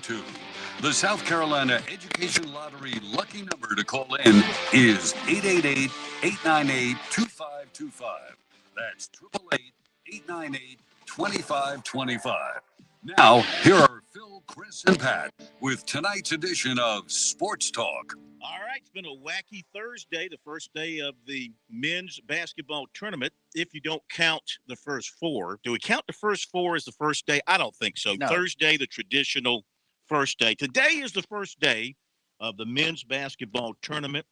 to. The South Carolina Education Lottery lucky number to call in is 888-898-2525. That's 888-898-2525. Now, here are Phil, Chris, and Pat with tonight's edition of Sports Talk. All right, it's been a wacky Thursday, the first day of the men's basketball tournament, if you don't count the first four. Do we count the first four as the first day? I don't think so. No. Thursday, the traditional first day. Today is the first day of the men's basketball tournament.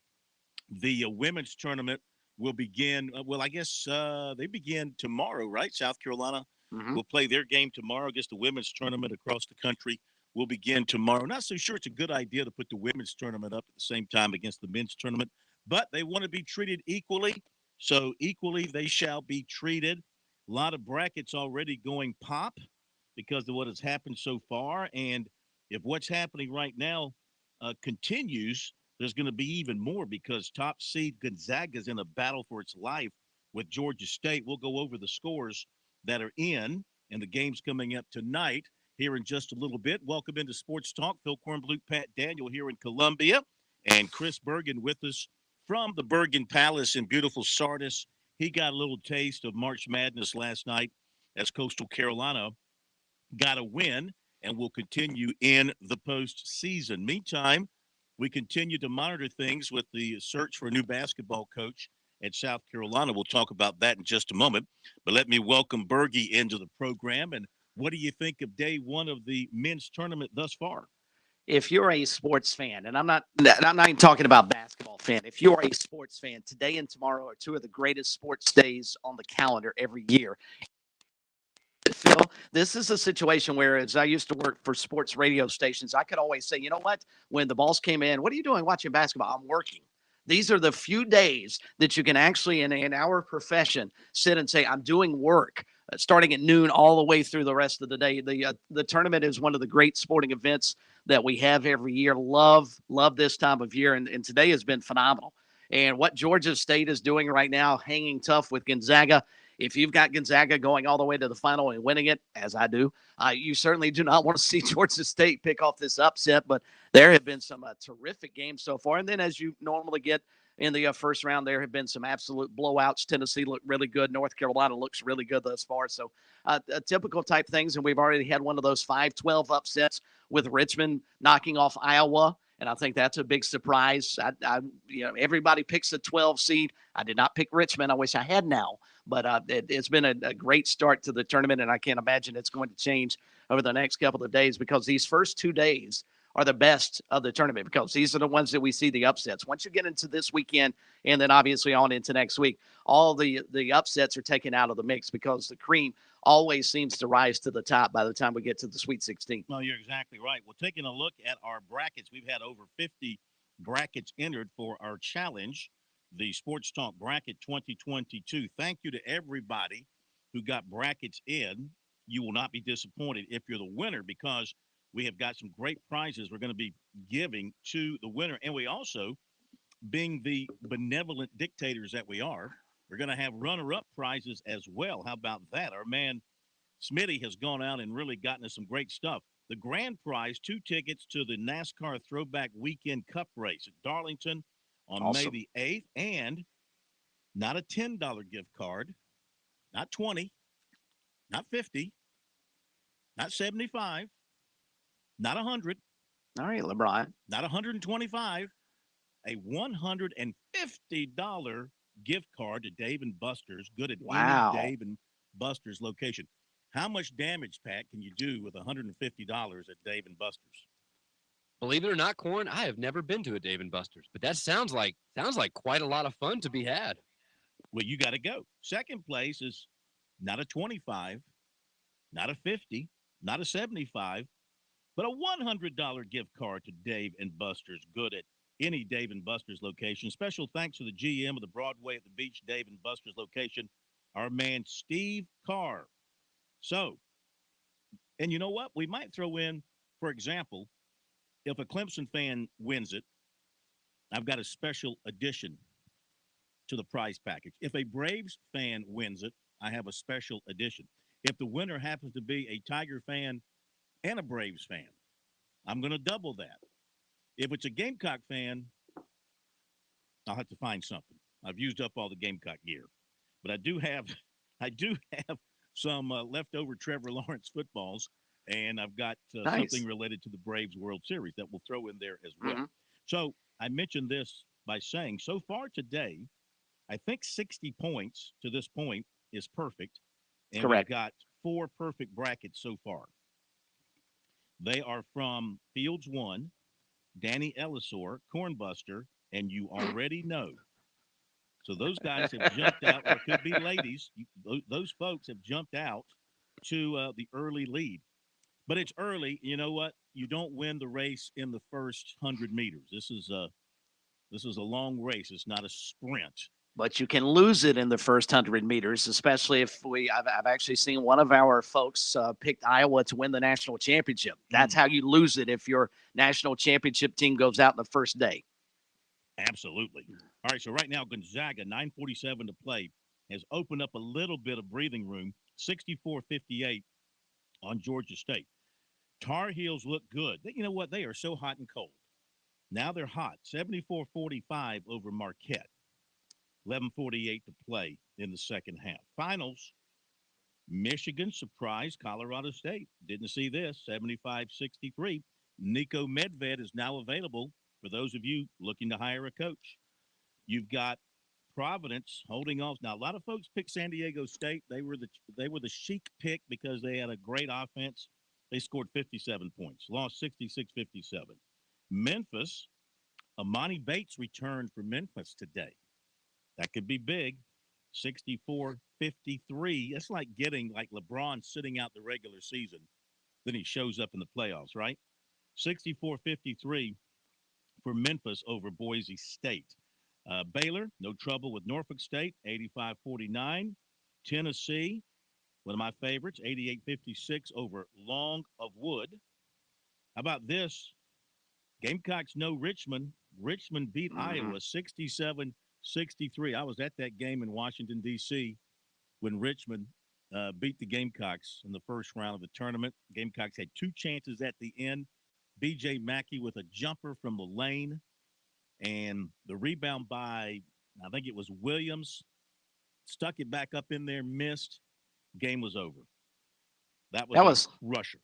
The women's tournament will begin, they begin tomorrow, right? South Carolina will play their game tomorrow against the women's tournament across the country. Will begin tomorrow. Not so sure it's a good idea to put the women's tournament up at the same time against the men's tournament, but they want to be treated equally. So equally they shall be treated. A lot of brackets already going pop because of what has happened so far. And if what's happening right now continues, there's going to be even more because top seed Gonzaga is in a battle for its life with Georgia State. We'll go over the scores that are in and the games coming up tonight here in just a little bit. Welcome into Sports Talk. Phil Kornbluth, Pat Daniel here in Columbia, and Chris Bergen with us from the Bergen Palace in beautiful Sardis. He got a little taste of March Madness last night as Coastal Carolina got a win and will continue in the postseason. Meantime, we continue to monitor things with the search for a new basketball coach at South Carolina. We'll talk about that in just a moment. But let me welcome Bergie into the program. And what do you think of day one of the men's tournament thus far? If you're a sports fan, and I'm not even talking about basketball fan, if you're a sports fan, today and tomorrow are two of the greatest sports days on the calendar every year. Phil, this is a situation where, as I used to work for sports radio stations, I could always say, you know what, when the boss came in, what are you doing watching basketball? I'm working. These are the few days that you can actually, in our profession, sit and say, I'm doing work. Starting at noon all the way through the rest of the day. The tournament is one of the great sporting events that we have every year. Love this time of year, and today has been phenomenal. And what Georgia State is doing right now, hanging tough with Gonzaga. If you've got Gonzaga going all the way to the final and winning it, as I do, you certainly do not want to see Georgia State pick off this upset. But there have been some terrific games so far. And then as you normally get in the first round, there have been some absolute blowouts. Tennessee looked really good. North Carolina looks really good thus far. So typical type things. And we've already had one of those 5-12 upsets with Richmond knocking off Iowa. And I think that's a big surprise. Everybody picks a 12 seed. I did not pick Richmond. I wish I had now. But it's been a great start to the tournament, and I can't imagine it's going to change over the next couple of days because these first 2 days are the best of the tournament because these are the ones that we see the upsets. Once you get into this weekend and then obviously on into next week, all the upsets are taken out of the mix because the cream always seems to rise to the top by the time we get to the Sweet 16. Well, you're exactly right. Well, taking a look at our brackets, we've had over 50 brackets entered for our challenge, the Sports Talk Bracket 2022. Thank you to everybody who got brackets in. You will not be disappointed if you're the winner because we have got some great prizes we're going to be giving to the winner. And we also, being the benevolent dictators that we are, we're going to have runner-up prizes as well. How about that? Our man Smitty has gone out and really gotten us some great stuff. The grand prize, 2 tickets to the NASCAR Throwback Weekend Cup race at Darlington on Awesome. May the 8th. And not a $10 gift card, not 20, not 50, not 75, not 100. All right, LeBron. Not 125, a $150 gift card to Dave & Buster's, good at Wow. any Dave & Buster's location. How much damage, Pat, can you do with $150 at Dave & Buster's? Believe it or not, Corn, I have never been to a Dave & Buster's, but that sounds like quite a lot of fun to be had. Well, you got to go. Second place is not a 25, not a 50, not a 75, but a $100 gift card to Dave & Buster's, good at any Dave & Buster's location. Special thanks to the GM of the Broadway at the Beach Dave & Buster's location, our man Steve Carr. So, and you know what? We might throw in, for example, if a Clemson fan wins it, I've got a special addition to the prize package. If a Braves fan wins it, I have a special addition. If the winner happens to be a Tiger fan and a Braves fan, I'm going to double that. If it's a Gamecock fan, I'll have to find something. I've used up all the Gamecock gear, but I do have, I do have some leftover Trevor Lawrence footballs, and I've got Nice. something related to the Braves World Series that we'll throw in there as well. Mm-hmm. So I mentioned this by saying so far today, I think 60 points to this point is perfect, and we've Correct. got 4 perfect brackets so far. They are from Fields 1, Danny Ellisor, Cornbuster, and you already know. So those guys have jumped out, or it could be ladies. Those folks have jumped out to the early lead. But it's early. You know what? You don't win the race in the first 100 meters. This is a long race. It's not a sprint. But you can lose it in the first 100 meters, especially if I've actually seen one of our folks picked Iowa to win the national championship. That's how you lose it if your national championship team goes out in the first day. Absolutely. All right, so right now Gonzaga, 9:47 to play, has opened up a little bit of breathing room, 64-58 on Georgia State. Tar Heels look good. You know what? They are so hot and cold. Now they're hot, 74-45 over Marquette. 11:48 to play in the second half. Finals, Michigan surprised Colorado State. Didn't see this, 75-63. Nico Medved is now available for those of you looking to hire a coach. You've got Providence holding off. Now, a lot of folks picked San Diego State. They were the chic pick because they had a great offense. They scored 57 points, lost 66-57. Memphis, Amani Bates returned for Memphis today. That could be big. 64-53. That's like getting like LeBron sitting out the regular season. Then he shows up in the playoffs, right? 64-53 for Memphis over Boise State. Baylor, no trouble with Norfolk State, 85-49. Tennessee, one of my favorites, 88-56 over Long of Wood. How about this? Gamecocks know Richmond. Richmond beat Iowa 67-63. I was at that game in Washington, D.C. when Richmond beat the Gamecocks in the first round of the tournament. Gamecocks had 2 chances at the end. B.J. Mackey with a jumper from the lane, and the rebound by, I think it was Williams, stuck it back up in there, missed. Game was over. That was a rusher.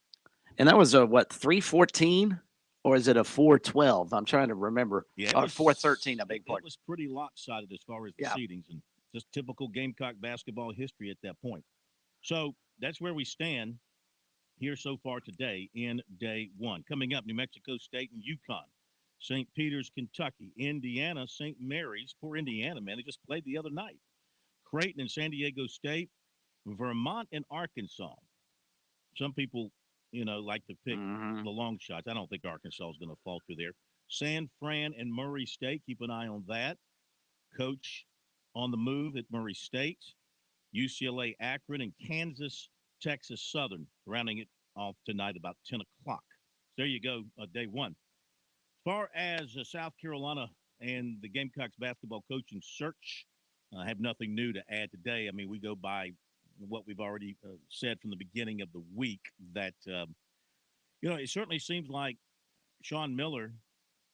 And that was a, what, 314? Or is it a 412? I'm trying to remember. Yeah, or 413, I beg It pardon. was pretty lopsided as far as the seedings, and just typical Gamecock basketball history at that point. So that's where we stand here so far today in day 1. Coming up, New Mexico State and UConn, St. Peter's, Kentucky, Indiana, St. Mary's. Poor Indiana, man. They just played the other night. Creighton and San Diego State, Vermont and Arkansas. Some people, like to pick the long shots. I don't think Arkansas is going to falter there. San Fran and Murray State. Keep an eye on that. Coach on the move at Murray State. UCLA, Akron, and Kansas, Texas Southern, rounding it off tonight about 10 o'clock. So there you go, day 1. As far as South Carolina and the Gamecocks basketball coaching search, I have nothing new to add today. I mean, we go by what we've already said from the beginning of the week that, it certainly seems like Sean Miller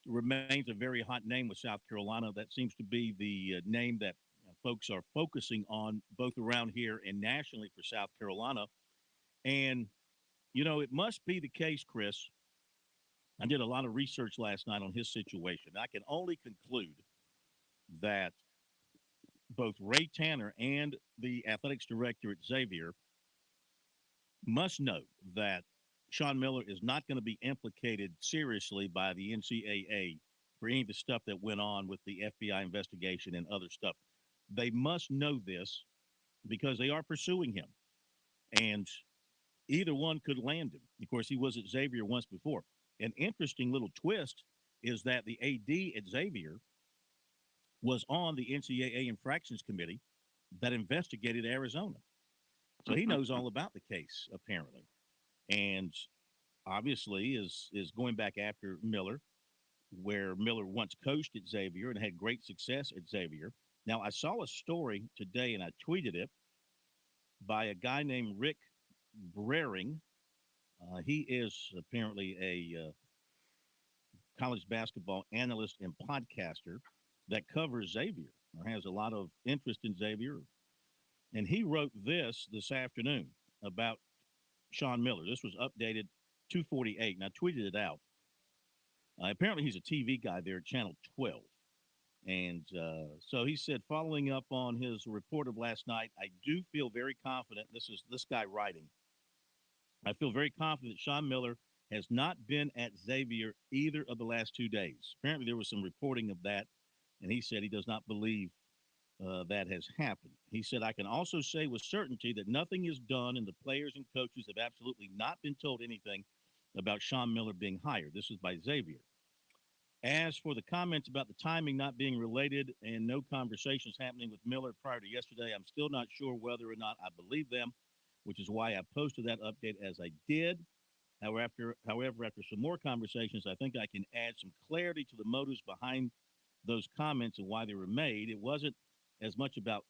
remains a very hot name with South Carolina. That seems to be the name that folks are focusing on both around here and nationally for South Carolina. And, it must be the case, Chris. I did a lot of research last night on his situation. I can only conclude that both Ray Tanner and the athletics director at Xavier must know that Sean Miller is not going to be implicated seriously by the NCAA for any of the stuff that went on with the FBI investigation and other stuff. They must know this because they are pursuing him. And either one could land him. Of course, he was at Xavier once before. An interesting little twist is that the AD at Xavier was on the NCAA infractions committee that investigated Arizona. So he knows all about the case, apparently. And obviously is going back after Miller, where Miller once coached at Xavier and had great success at Xavier. Now, I saw a story today, and I tweeted it, by a guy named Rick Brering. He is apparently a college basketball analyst and podcaster that covers Xavier or has a lot of interest in Xavier. And he wrote this afternoon about Sean Miller. This was updated 2:48, and I tweeted it out. Apparently, he's a TV guy there at Channel 12. And so he said, following up on his report of last night, I do feel very confident. This is this guy writing. I feel very confident that Sean Miller has not been at Xavier either of the last 2 days. Apparently, there was some reporting of that, and he said he does not believe that has happened. He said, I can also say with certainty that nothing is done, and the players and coaches have absolutely not been told anything about Sean Miller being hired. This is by Xavier. As for the comments about the timing not being related and no conversations happening with Miller prior to yesterday, I'm still not sure whether or not I believe them, which is why I posted that update as I did. However, after some more conversations, I think I can add some clarity to the motives behind those comments and why they were made. It wasn't as much about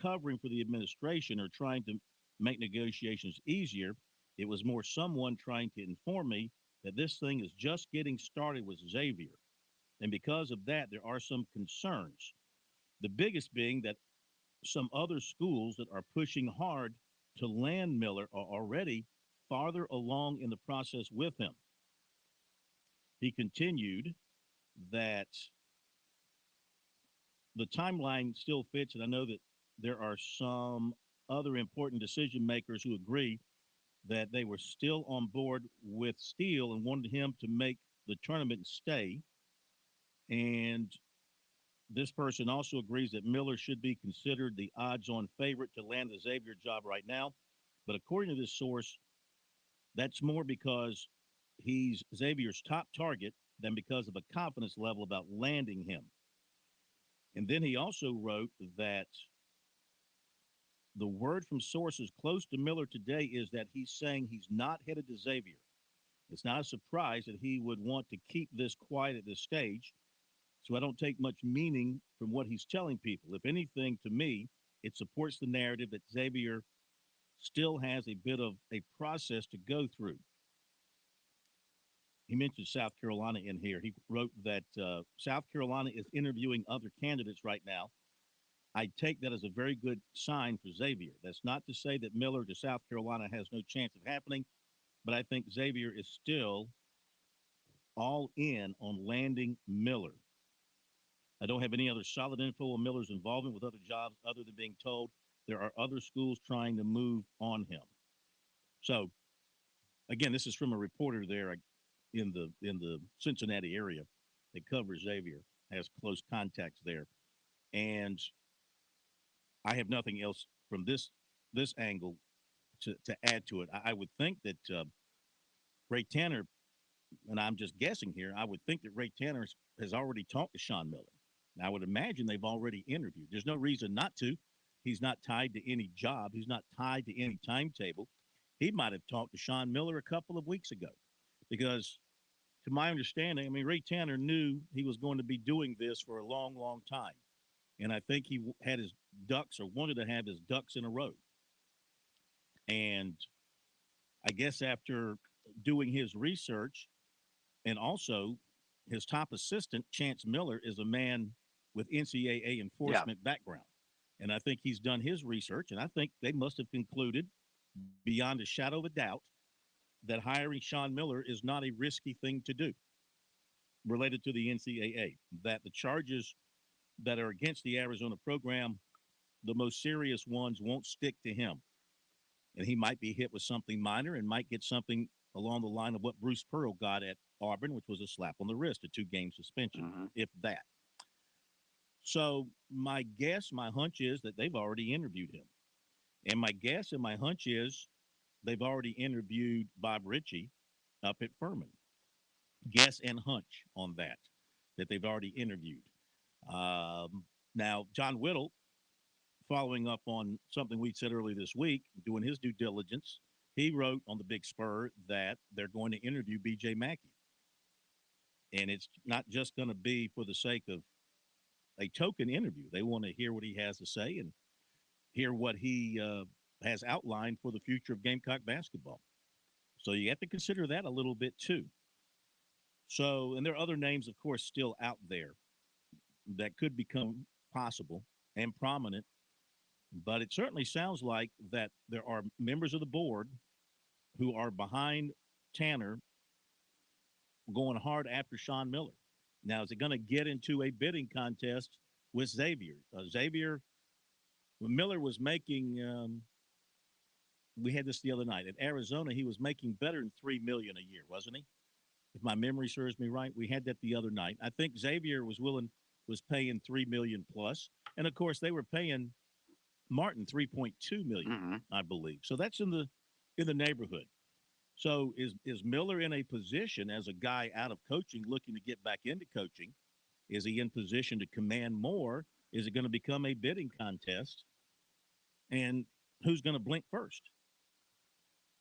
covering for the administration or trying to make negotiations easier. It was more someone trying to inform me that this thing is just getting started with Xavier. And because of that, there are some concerns. The biggest being that some other schools that are pushing hard to land Miller are already farther along in the process with him. He continued that the timeline still fits, and I know that there are some other important decision makers who agree that they were still on board with Steele and wanted him to make the tournament and stay. And this person also agrees that Miller should be considered the odds on favorite to land the Xavier job right now. But according to this source, that's more because he's Xavier's top target than because of a confidence level about landing him. And then he also wrote that the word from sources close to Miller today is that he's saying he's not headed to Xavier. It's not a surprise that he would want to keep this quiet at this stage. So I don't take much meaning from what he's telling people. If anything, to me, it supports the narrative that Xavier still has a bit of a process to go through. He mentioned South Carolina in here. He wrote that South Carolina is interviewing other candidates right now. I take that as a very good sign for Xavier. That's not to say that Miller to South Carolina has no chance of happening, but I think Xavier is still all in on landing Miller. I don't have any other solid info on Miller's involvement with other jobs other than being told there are other schools trying to move on him. So, again, this is from a reporter there in the Cincinnati area that covers Xavier, has close contacts there, and I have nothing else from this angle to add to it. I would think that Ray Tanner, and I'm just guessing here, I would think that Ray Tanner has already talked to Sean Miller. Now, I would imagine they've already interviewed. There's no reason not to. He's not tied to any job. He's not tied to any timetable. He might have talked to Sean Miller a couple of weeks ago because, to my understanding, I mean, Ray Tanner knew he was going to be doing this for a long, long time. And I think he had his ducks or wanted to have his ducks in a row. And I guess after doing his research and also his top assistant, Chance Miller, is a man with NCAA enforcement background. And I think he's done his research, and I think they must have concluded beyond a shadow of a doubt that hiring Sean Miller is not a risky thing to do related to the NCAA, that the charges that are against the Arizona program, the most serious ones, won't stick to him. And he might be hit with something minor and might get something along the line of what Bruce Pearl got at Auburn, which was a slap on the wrist, a 2-game suspension, if that. So my guess, my hunch is that they've already interviewed him. And my guess and my hunch is they've already interviewed Bob Ritchie up at Furman. Guess and hunch on that they've already interviewed. Now, John Whittle, following up on something we said earlier this week, doing his due diligence, he wrote on the Big Spur that they're going to interview B.J. Mackey. And it's not just going to be for the sake of a token interview. They want to hear what he has to say and hear what he has outlined for the future of Gamecock basketball. So you have to consider that a little bit too. So, and there are other names, of course, still out there that could become possible and prominent. But it certainly sounds like that there are members of the board who are behind Tanner going hard after Sean Miller. Now, is it going to get into a bidding contest with Xavier? Xavier, when Miller was making, we had this the other night at Arizona. He was making better than $3 million a year, wasn't he? If my memory serves me right, we had that the other night. I think Xavier was paying $3 million plus, and of course they were paying Martin $3.2 million, I believe. So that's in the neighborhood. So is Miller in a position as a guy out of coaching looking to get back into coaching? Is he in position to command more? Is it going to become a bidding contest? And who's going to blink first?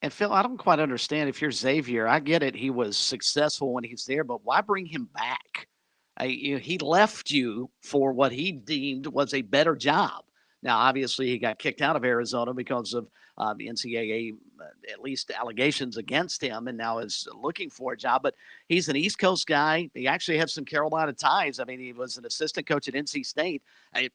And Phil, I don't quite understand if you're Xavier. I get it. He was successful when he's there, but why bring him back? He left you for what he deemed was a better job. Now, obviously, he got kicked out of Arizona because of the NCAA, at least allegations against him, and now is looking for a job. But he's an East Coast guy. He actually has some Carolina ties. I mean, he was an assistant coach at NC State.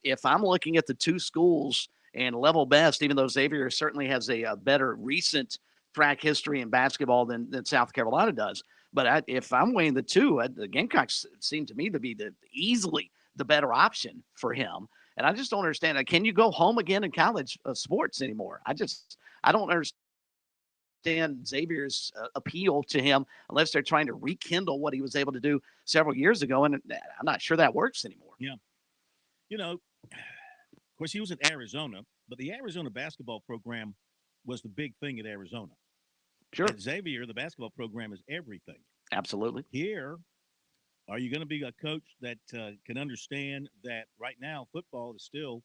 If I'm looking at the two schools and level best, even though Xavier certainly has a better recent track history in basketball than South Carolina does. But if I'm weighing the two, the Gamecocks seem to me to be easily the better option for him. And I just don't understand. Can you go home again in college sports anymore? I don't understand Xavier's appeal to him unless they're trying to rekindle what he was able to do several years ago. And I'm not sure that works anymore. Yeah. Of course, he was at Arizona, but the Arizona basketball program was the big thing at Arizona. Sure. At Xavier, the basketball program is everything. Absolutely. Here, are you going to be a coach that can understand that right now football is still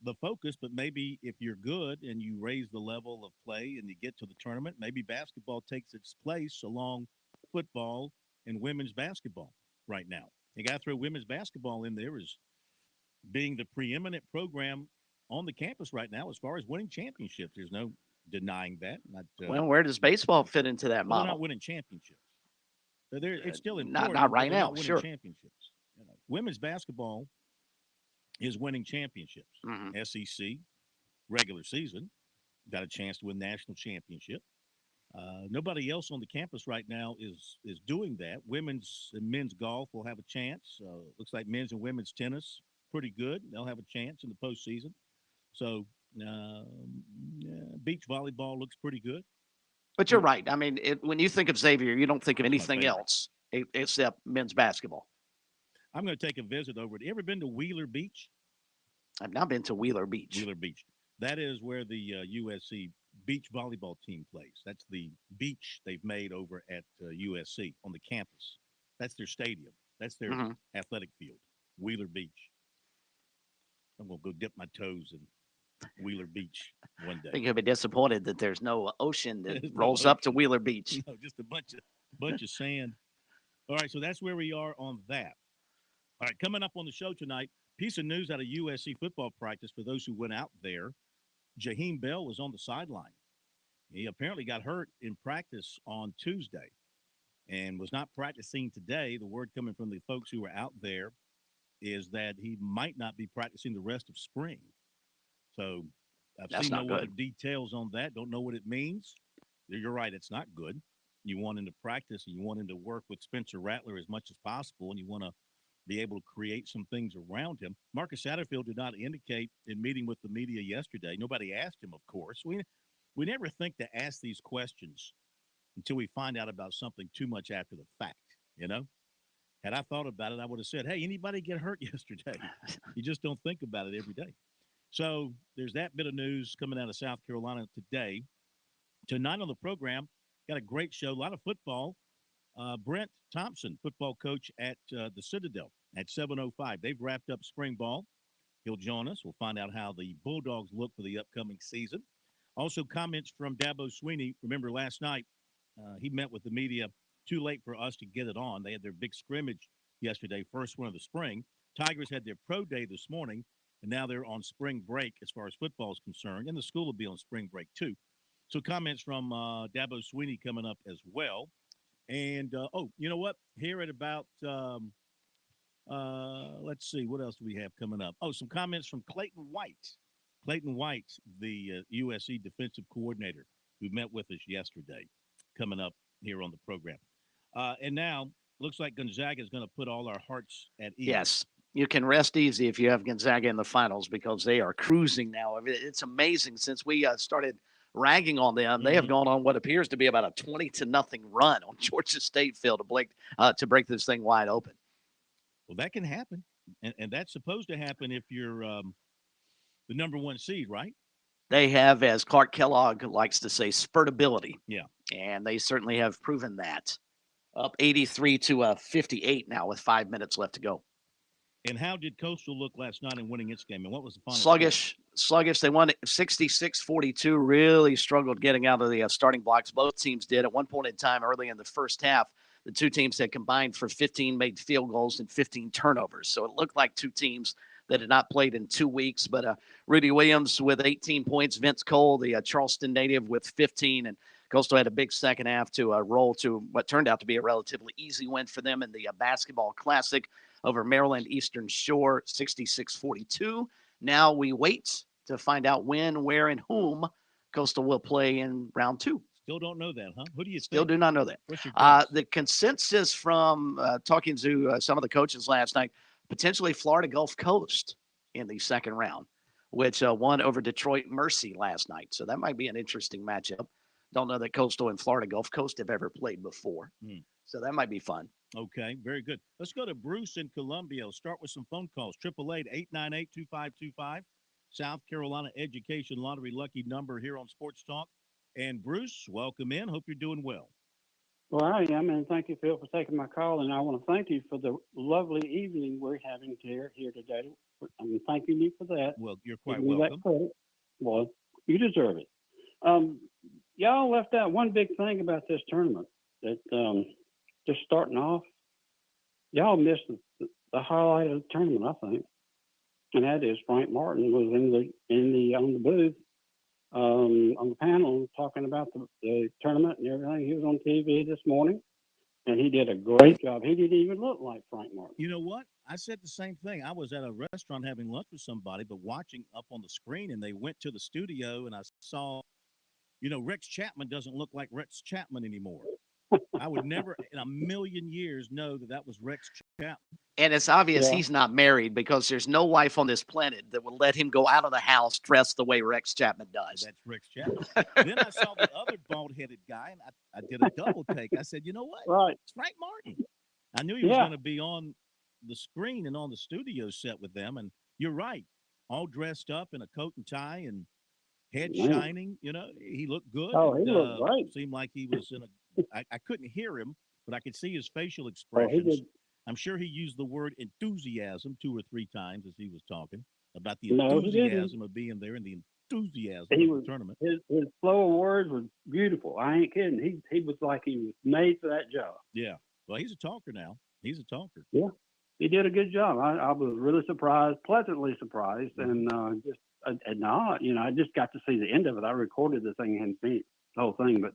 the focus, but maybe if you're good and you raise the level of play and you get to the tournament, maybe basketball takes its place along football and women's basketball right now. You got to throw women's basketball in there as being the preeminent program on the campus right now as far as winning championships. There's no denying that. Well, where does baseball fit into that model? They're not winning championships. It's still important. Not right now, sure. Championships. Women's basketball is winning championships. SEC, regular season, got a chance to win national championship. Nobody else on the campus right now is doing that. Women's and men's golf will have a chance. Looks like men's and women's tennis, pretty good. They'll have a chance in the postseason. So beach volleyball looks pretty good. But you're right. I mean, when you think of Xavier, you don't think of anything else except men's basketball. I'm going to take a visit over. Have you ever been to Wheeler Beach? I've not been to Wheeler Beach. Wheeler Beach. That is where the USC beach volleyball team plays. That's the beach they've made over at USC on the campus. That's their stadium. That's their athletic field, Wheeler Beach. I'm going to go dip my toes in Wheeler Beach one day. I think you'll be disappointed that there's no ocean that rolls up to Wheeler Beach. No, just a bunch of sand. All right, so that's where we are on that. All right, coming up on the show tonight, piece of news out of USC football practice for those who went out there. Jaheim Bell was on the sideline. He apparently got hurt in practice on Tuesday and was not practicing today. The word coming from the folks who were out there is that he might not be practicing the rest of spring. So I've seen no other details on that. Don't know what it means. You're right. It's not good. You want him to practice and you want him to work with Spencer Rattler as much as possible, and you want to be able to create some things around him. Marcus Satterfield did not indicate in meeting with the media yesterday. Nobody asked him, of course. We never think to ask these questions until we find out about something too much after the fact, Had I thought about it, I would have said, hey, anybody get hurt yesterday? You just don't think about it every day. So there's that bit of news coming out of South Carolina today. Tonight on the program, got a great show, a lot of football. Brent Thompson, football coach at the Citadel at 7:05. They've wrapped up spring ball. He'll join us. We'll find out how the Bulldogs look for the upcoming season. Also, comments from Dabo Swinney. Remember last night, he met with the media too late for us to get it on. They had their big scrimmage yesterday, first one of the spring. Tigers had their pro day this morning, and now they're on spring break as far as football is concerned, and the school will be on spring break too. So comments from Dabo Swinney coming up as well. And you know what? Here at about let's see, what else do we have coming up? Oh, some comments from Clayton White. Clayton White, the USC defensive coordinator, who met with us yesterday, coming up here on the program. And now looks like Gonzaga is going to put all our hearts at ease. Yes, you can rest easy if you have Gonzaga in the finals because they are cruising now. It's amazing since we started ragging on them. They have gone on what appears to be about a 20-0 run on Georgia State field to break this thing wide open. Well, that can happen, and that's supposed to happen if you're the number one seed, right? They have, as Clark Kellogg likes to say, spurtability. Yeah. And they certainly have proven that. Up 83-58 now with 5 minutes left to go. And how did Coastal look last night in winning its game? And what was the final Sluggish. They won 66-42, really struggled getting out of the starting blocks. Both teams did. At one point in time early in the first half, the two teams had combined for 15 made field goals and 15 turnovers. So it looked like two teams that had not played in 2 weeks. But Rudy Williams with 18 points, Vince Cole, the Charleston native, with 15. And Coastal had a big second half to roll to what turned out to be a relatively easy win for them in the basketball classic over Maryland Eastern Shore, 66-42. Now we wait to find out when, where, and whom Coastal will play in round 2. Still don't know that, huh? Who do you Still think? do not know that. What's your guess? The consensus from talking to some of the coaches last night, potentially Florida Gulf Coast in the second round, which won over Detroit Mercy last night. So that might be an interesting matchup. Don't know that Coastal and Florida Gulf Coast have ever played before. So that might be fun. Okay, very good. Let's go to Bruce in Columbia. We'll start with some phone calls. 888-898-2525. South Carolina Education Lottery lucky number here on Sports Talk. And Bruce, welcome in. Hope you're doing well. Well, I am, and thank you, Phil, for taking my call. And I want to thank you for the lovely evening we're having here today. I'm thanking you for that. Well, you're quite welcome. Well, you deserve it. Y'all left out one big thing about this tournament that just starting off, y'all missed the highlight of the tournament, I think, and that is Frank Martin was on the booth. On the panel talking about the tournament and everything. He was on TV this morning, and he did a great job. He didn't even look like Frank Martin. You know what? I said the same thing. I was at a restaurant having lunch with somebody, but watching up on the screen, and they went to the studio, and I saw, Rex Chapman doesn't look like Rex Chapman anymore. I would never in a million years know that was Rex Chapman. And it's obvious he's not married because there's no wife on this planet that will let him go out of the house dressed the way Rex Chapman does. That's Rex Chapman. Then I saw the other bald-headed guy, and I did a double take. I said, you know what? Right. It's Frank Martin. I knew he was going to be on the screen and on the studio set with them, and you're right. All dressed up in a coat and tie and head shining. He looked good. Oh, he looked great. Seemed like he was in a I couldn't hear him, but I could see his facial expressions. Oh, he did. I'm sure he used the word enthusiasm 2 or 3 times as he was talking about the enthusiasm of being there and the enthusiasm of the tournament. His flow of words was beautiful. I ain't kidding. He was like he was made for that job. Yeah. Well, he's a talker now. He's a talker. Yeah. He did a good job. I was really surprised, pleasantly surprised, and I just got to see the end of it. I recorded the thing and the whole thing, but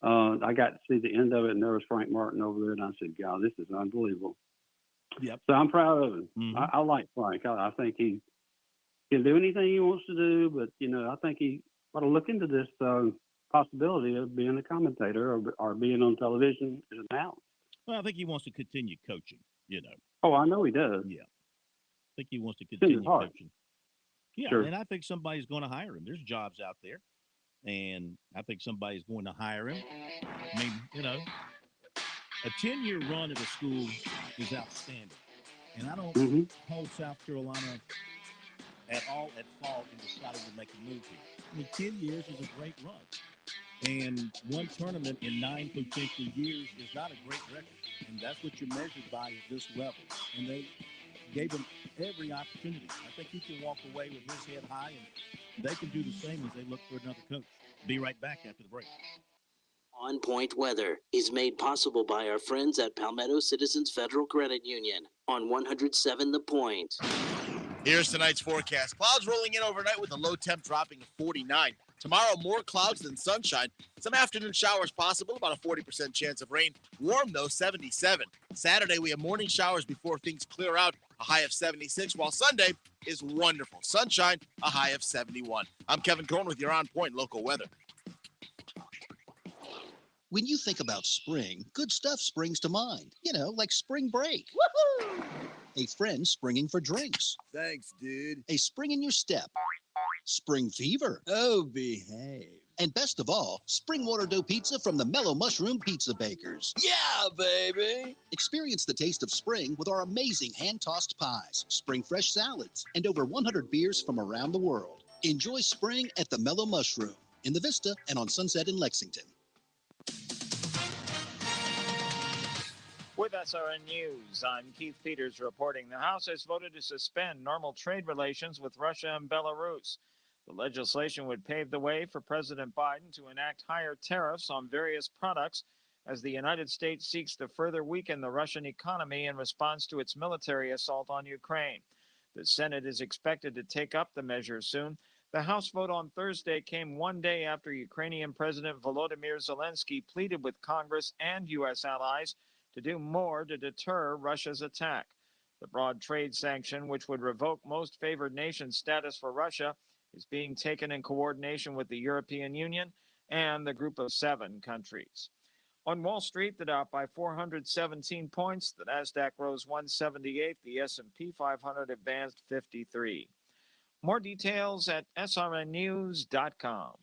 I got to see the end of it, and there was Frank Martin over there, and I said, God, this is unbelievable. Yep. So I'm proud of him. I like Frank. I think he can do anything he wants to do, but, I think he ought to look into this possibility of being a commentator or being on television as an announced. Well, I think he wants to continue coaching, Oh, I know he does. Yeah. I think he wants to continue coaching. Yeah, sure. And I think somebody's going to hire him. There's jobs out there. And I think somebody's going to hire him. I mean, a 10-year run at a school is outstanding. And I don't hold South Carolina at all at fault in deciding to make a move here. I mean, 10 years is a great run. And one tournament in 9 potential years is not a great record. And that's what you're measured by at this level. And they gave him every opportunity. I think he can walk away with his head high, and they can do the same as they look for another coach. Be right back after the break. On Point Weather is made possible by our friends at Palmetto Citizens Federal Credit Union on 107 The Point. Here's tonight's forecast. Clouds rolling in overnight with a low temp dropping to 49. Tomorrow, more clouds than sunshine. Some afternoon showers possible, about a 40% chance of rain. Warm, though, 77. Saturday, we have morning showers before things clear out, a high of 76, while Sunday is wonderful. Sunshine, a high of 71. I'm Kevin Cohen with your On Point local weather. When you think about spring, good stuff springs to mind. You know, like spring break. Woohoo! A friend springing for drinks. Thanks, dude. A spring in your step. Spring fever. Oh, behave. And best of all, spring water dough pizza from the Mellow Mushroom Pizza Bakers. Yeah, baby. Experience the taste of spring with our amazing hand-tossed pies, spring fresh salads, and over 100 beers from around the world. Enjoy spring at the Mellow Mushroom in the Vista and on Sunset in Lexington. With SRN News, I'm Keith Peters reporting the House has voted to suspend normal trade relations with Russia and Belarus. The legislation would pave the way for President Biden to enact higher tariffs on various products as the United States seeks to further weaken the Russian economy in response to its military assault on Ukraine. The Senate is expected to take up the measure soon. The House vote on Thursday came one day after Ukrainian President Volodymyr Zelensky pleaded with Congress and U.S. allies to do more to deter Russia's attack. The broad trade sanction, which would revoke most favored nation status for Russia, is being taken in coordination with the European Union and the Group of 7 countries. On Wall Street, the Dow up by 417 points, the Nasdaq rose 178, the S&P 500 advanced 53. More details at srnnews.com.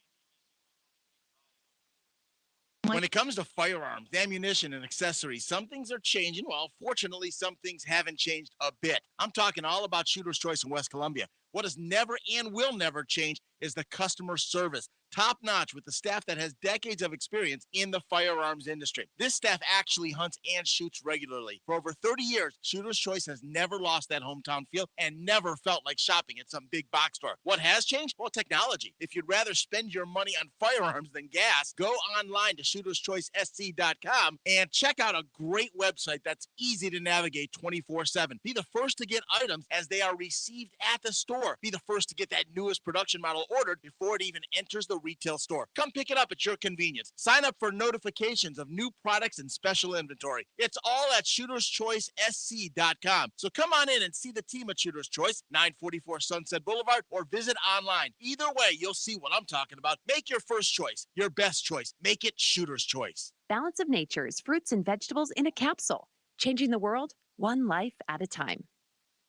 When it comes to firearms, ammunition, and accessories, some things are changing. Well, fortunately, some things haven't changed a bit. I'm talking all about Shooter's Choice in West Columbia. What has never and will never change is the customer service. Top-notch with the staff that has decades of experience in the firearms industry. This staff actually hunts and shoots regularly. For over 30 years, Shooter's Choice has never lost that hometown feel and never felt like shopping at some big box store. What has changed? Well, technology. If you'd rather spend your money on firearms than gas, go online to shooterschoicesc.com and check out a great website that's easy to navigate 24/7. Be the first to get items as they are received at the store. Be the first to get that newest production model ordered before it even enters the retail store. Come pick it up at your convenience. Sign up for notifications of new products and special inventory. It's all at shooterschoicesc.com. So come on in and see the team at Shooter's Choice, 944 Sunset Boulevard, or visit online. Either way, you'll see what I'm talking about. Make your first choice, your best choice. Make it Shooter's Choice. Balance of Nature's fruits and vegetables in a capsule, changing the world one life at a time.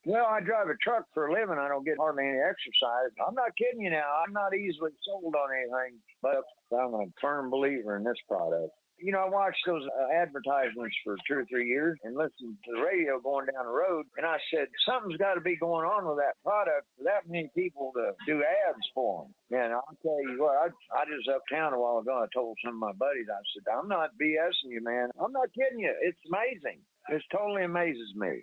Well, I drive a truck for a living. I don't get hardly any exercise. I'm not kidding you now. I'm not easily sold on anything, but I'm a firm believer in this product. You know, I watched those advertisements for 2 or 3 years and listened to the radio going down the road, and I said, something's got to be going on with that product for that many people to do ads for them. And I'll tell you what, I just uptown a while ago, I told some of my buddies, I said, I'm not BSing you, man. I'm not kidding you. It's amazing. It totally amazes me.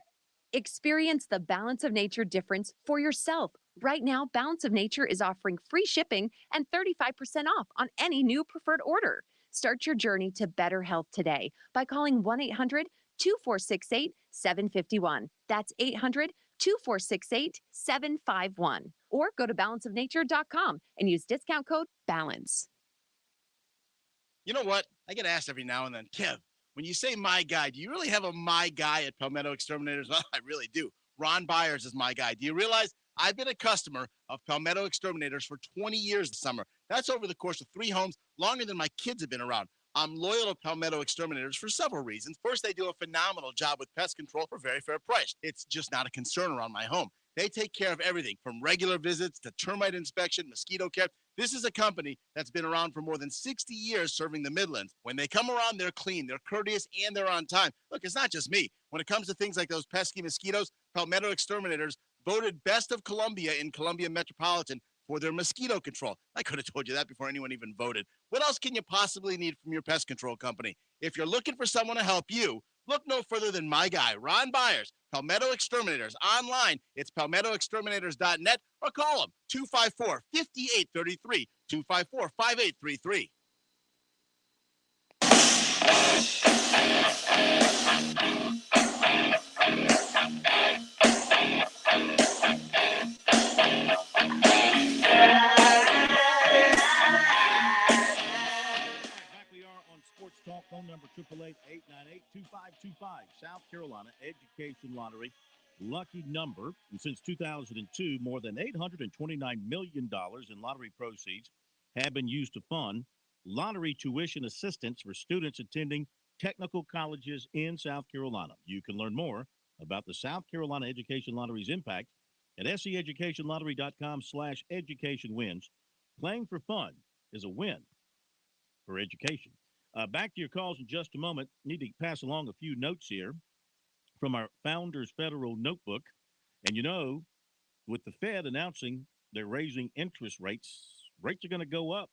Experience the Balance of Nature difference for yourself. Right now, Balance of Nature is offering free shipping and 35% off on any new preferred order. Start your journey to better health today by calling 1-800-2468-751. That's 800-2468-751. Or go to balanceofnature.com and use discount code BALANCE. You know what? I get asked every now and then, Kev, when you say my guy, do you really have a my guy at Palmetto Exterminators? Well, I really do. Ron Byers is my guy. Do you realize I've been a customer of Palmetto Exterminators for 20 years this summer? That's over the course of 3 homes, longer than my kids have been around. I'm loyal to Palmetto Exterminators for several reasons. First, they do a phenomenal job with pest control for a very fair price. It's just not a concern around my home. They take care of everything from regular visits to termite inspection, mosquito care. This is a company that's been around for more than 60 years serving the Midlands. When they come around, they're clean, they're courteous, and they're on time. Look, it's not just me. When it comes to things like those pesky mosquitoes, Palmetto Exterminators voted best of Columbia in Columbia Metropolitan for their mosquito control. I could have told you that before anyone even voted. What else can you possibly need from your pest control company? If you're looking for someone to help you, look no further than my guy, Ron Byers, Palmetto Exterminators. Online, it's palmettoexterminators.net, or call them 254-5833, 254-5833. 888-898-2525. South Carolina Education Lottery. Lucky number. And since 2002, more than $829 million in lottery proceeds have been used to fund lottery tuition assistance for students attending technical colleges in South Carolina. You can learn more about the South Carolina Education Lottery's impact at seeducationlottery.com/educationwins. Playing for fun is a win for education. Back to your calls in just a moment. Need to pass along a few notes here from our Founders Federal Notebook. And with the Fed announcing they're raising interest rates are going to go up.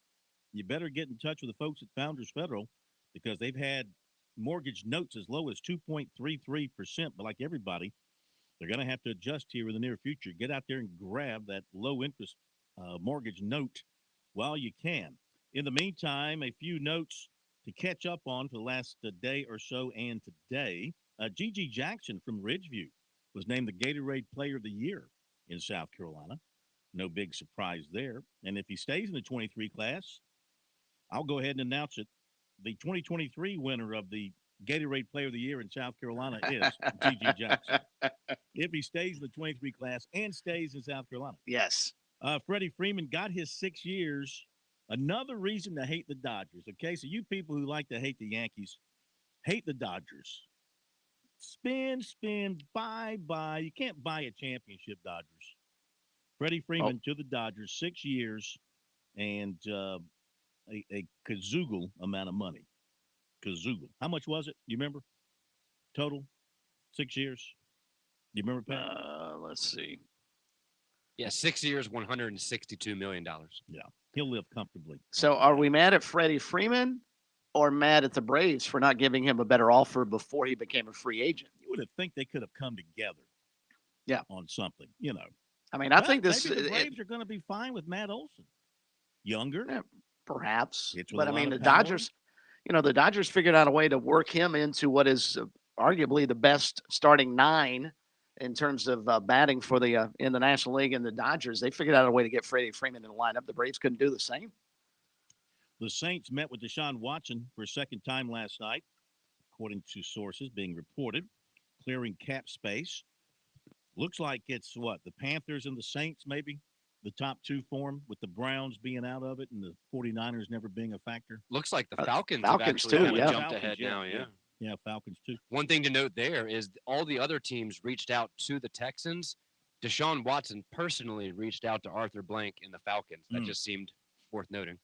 You better get in touch with the folks at Founders Federal because they've had mortgage notes as low as 2.33%. But like everybody, they're going to have to adjust here in the near future. Get out there and grab that low interest mortgage note while you can. In the meantime, a few notes to catch up on for the last day or so and today. Gigi Jackson from Ridgeview was named the Gatorade Player of the Year in South Carolina. No big surprise there. And if he stays in the 23 class, I'll go ahead and announce it. The 2023 winner of the Gatorade Player of the Year in South Carolina is Gigi Jackson. If he stays in the 23 class and stays in South Carolina. Yes. Freddie Freeman got his 6 years. Another reason to hate the Dodgers. Okay, so you people who like to hate the Yankees, hate the Dodgers. Spin, buy. You can't buy a championship, Dodgers. Freddie Freeman to the Dodgers, 6 years, and a kazoogle amount of money. Kazoogle. How much was it? You remember? Total? 6 years? Do you remember, Pat? Let's see. Yeah, 6 years, $162 million. Yeah, he'll live comfortably. So are we mad at Freddie Freeman or mad at the Braves for not giving him a better offer before he became a free agent? You would have think they could have come together. Yeah. On something, I mean, I think maybe the Braves are going to be fine with Matt Olson. Younger? Yeah, perhaps. It's with But a I lot mean, of the power. Dodgers, the Dodgers figured out a way to work him into what is arguably the best starting nine in terms of batting for the in the National League. And the Dodgers, they figured out a way to get Freddie Freeman in the lineup. The Braves couldn't do the same. The Saints met with Deshaun Watson for a second time last night, according to sources being reported, clearing cap space. Looks like it's the Panthers and the Saints, maybe the top two for him, with the Browns being out of it and the 49ers never being a factor. Looks like the Falcons have actually too, kind of yeah. jumped ahead now, yeah. Yeah, Falcons too. One thing to note there is all the other teams reached out to the Texans. Deshaun Watson personally reached out to Arthur Blank and the Falcons. That just seemed worth noting.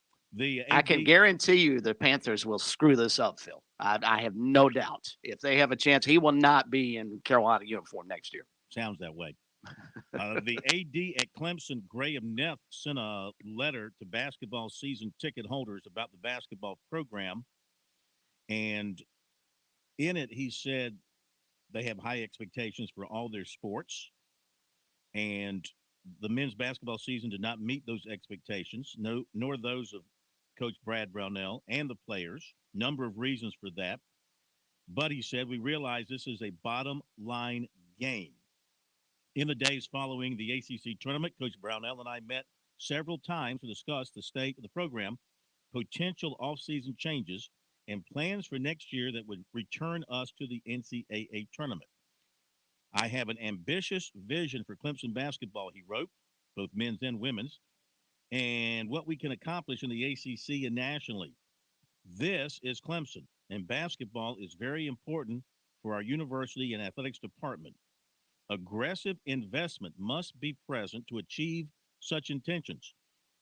I can guarantee you the Panthers will screw this up, Phil. I have no doubt. If they have a chance, he will not be in Carolina uniform next year. Sounds that way. The AD at Clemson, Graham Neff, sent a letter to basketball season ticket holders about the basketball program. And in it, he said they have high expectations for all their sports. And the men's basketball season did not meet those expectations, nor those of Coach Brad Brownell and the players. Number of reasons for that. But he said, we realize this is a bottom line game. In the days following the ACC tournament, Coach Brownell and I met several times to discuss the state of the program, potential offseason changes, and plans for next year that would return us to the NCAA tournament. I have an ambitious vision for Clemson basketball, he wrote, both men's and women's, and what we can accomplish in the ACC and nationally. This is Clemson, and basketball is very important for our university and athletics department. Aggressive investment must be present to achieve such intentions.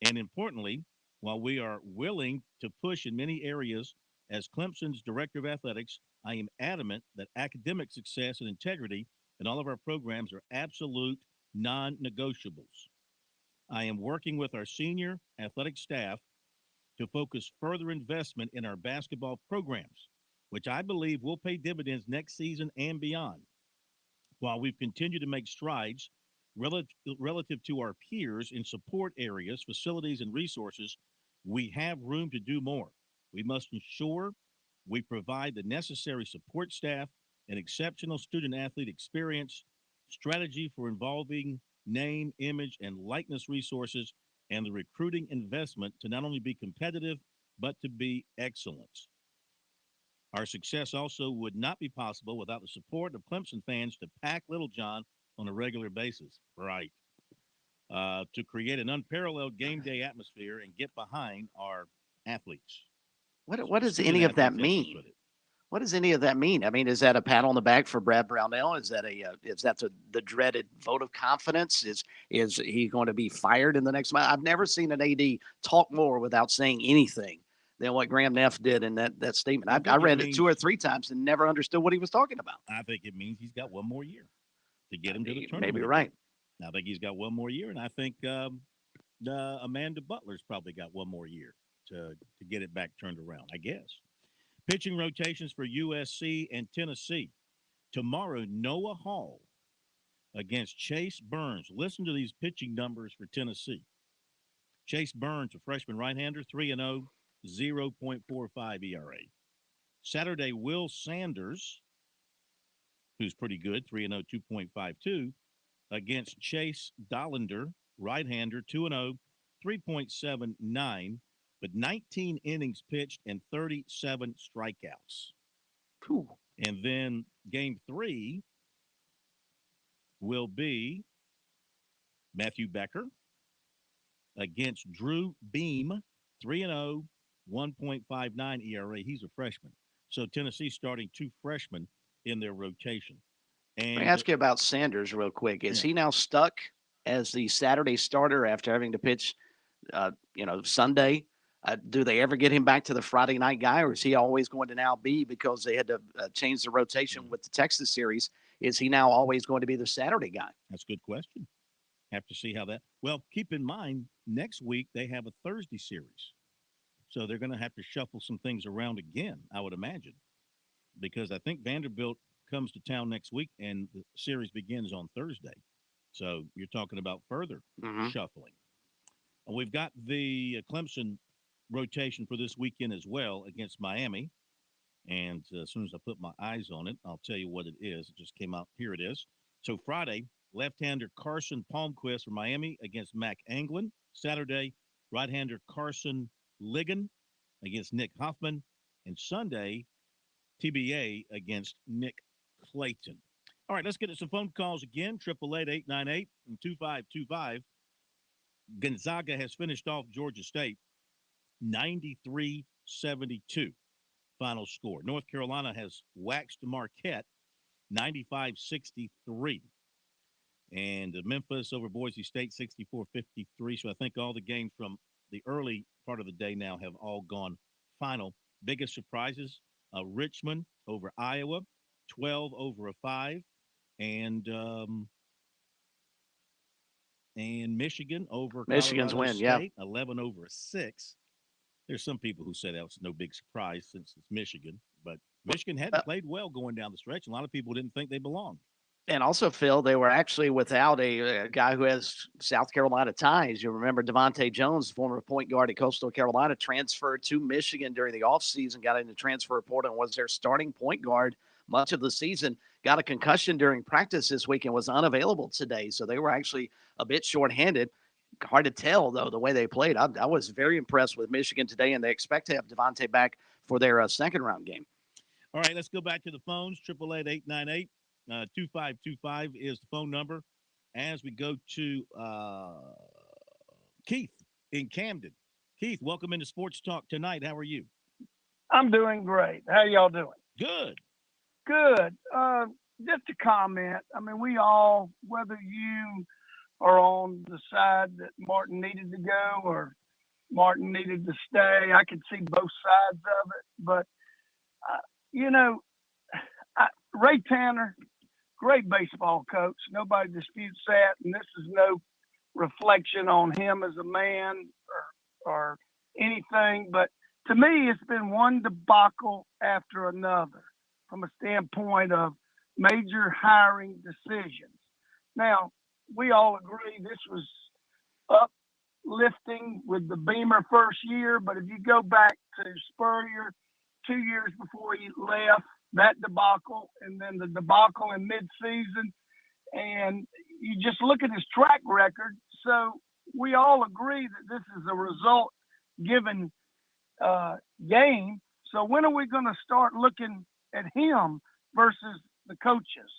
And importantly, while we are willing to push in many areas, as Clemson's director of athletics, I am adamant that academic success and integrity in all of our programs are absolute non-negotiables. I am working with our senior athletic staff to focus further investment in our basketball programs, which I believe will pay dividends next season and beyond. While we've continued to make strides relative to our peers in support areas, facilities, and resources, we have room to do more. We must ensure we provide the necessary support staff and exceptional student-athlete experience, strategy for involving name, image, and likeness resources, and the recruiting investment to not only be competitive, but to be excellent. Our success also would not be possible without the support of Clemson fans to pack Littlejohn on a regular basis. Right. To create an unparalleled game day atmosphere and get behind our athletes. What does Student any of that athletes, as you mean? put it. What does any of that mean? I mean, is that a pat on the back for Brad Brownell? Is that the dreaded vote of confidence? Is he going to be fired in the next month? I've never seen an AD talk more without saying anything than what Graham Neff did in that statement. I read it 2 or 3 times and never understood what he was talking about. I think it means he's got one more year to get him to the tournament. Maybe again. right. I think he's got one more year, and I think Amanda Butler's probably got one more year to get it back turned around, I guess. Pitching rotations for USC and Tennessee. Tomorrow, Noah Hall against Chase Burns. Listen to these pitching numbers for Tennessee. Chase Burns, a freshman right-hander, 3-0, 0.45 ERA. Saturday, Will Sanders, who's pretty good, 3-0, 2.52, against Chase Dollander, right-hander, 2-0, 3.79, but 19 innings pitched and 37 strikeouts. Cool. And then game 3 will be Matthew Becker against Drew Beam, 3-0, 1.59 ERA. He's a freshman. So Tennessee's starting 2 freshmen in their rotation. And Let me ask you about Sanders real quick. Is he now stuck as the Saturday starter after having to pitch, Sunday? Do they ever get him back to the Friday night guy, or is he always going to now be, because they had to change the rotation with the Texas series, is he now always going to be the Saturday guy? That's a good question. Have to see how that – well, keep in mind, next week they have a Thursday series. So they're going to have to shuffle some things around again, I would imagine, because I think Vanderbilt comes to town next week and the series begins on Thursday. So you're talking about further shuffling. And we've got the Clemson rotation for this weekend as well against Miami. And as soon as I put my eyes on it, I'll tell you what it is. It just came out. Here it is. So Friday, left-hander Carson Palmquist for Miami against Mac Anglin. Saturday, right-hander Carson Ligon against Nick Hoffman. And Sunday, TBA against Nick Clayton. All right, let's get to some phone calls again. 888-898-2525. Gonzaga has finished off Georgia State 93-72 final score. North Carolina has waxed Marquette 95-63. And Memphis over Boise State 64-53. So I think all the games from the early part of the day now have all gone final. Biggest surprises, Richmond over Iowa, 12-5. And Michigan over Michigan's Colorado win, State, 11-6. There's some people who say that was no big surprise since it's Michigan, but Michigan hadn't played well going down the stretch. A lot of people didn't think they belonged. And also, Phil, they were actually without a guy who has South Carolina ties. You remember Devontae Jones, former point guard at Coastal Carolina, transferred to Michigan during the offseason, got in the transfer portal, and was their starting point guard much of the season. Got a concussion during practice this week and was unavailable today. So they were actually a bit shorthanded. Hard to tell, though, the way they played. I was very impressed with Michigan today, and they expect to have Devontae back for their second-round game. All right, let's go back to the phones. 888-898-2525 is the phone number. As we go to Keith in Camden. Keith, welcome into Sports Talk tonight. How are you? I'm doing great. How y'all doing? Good. Good. Just a comment. I mean, we all, whether you are on the side that Martin needed to go or Martin needed to stay, I could see both sides of it. But, Ray Tanner, great baseball coach. Nobody disputes that. And this is no reflection on him as a man or anything. But to me, it's been one debacle after another from a standpoint of major hiring decisions. Now, we all agree this was uplifting with the Beamer first year, but if you go back to Spurrier 2 years before he left, that debacle, and then the debacle in midseason, and you just look at his track record. So we all agree that this is a result-given game. So when are we going to start looking at him versus the coaches?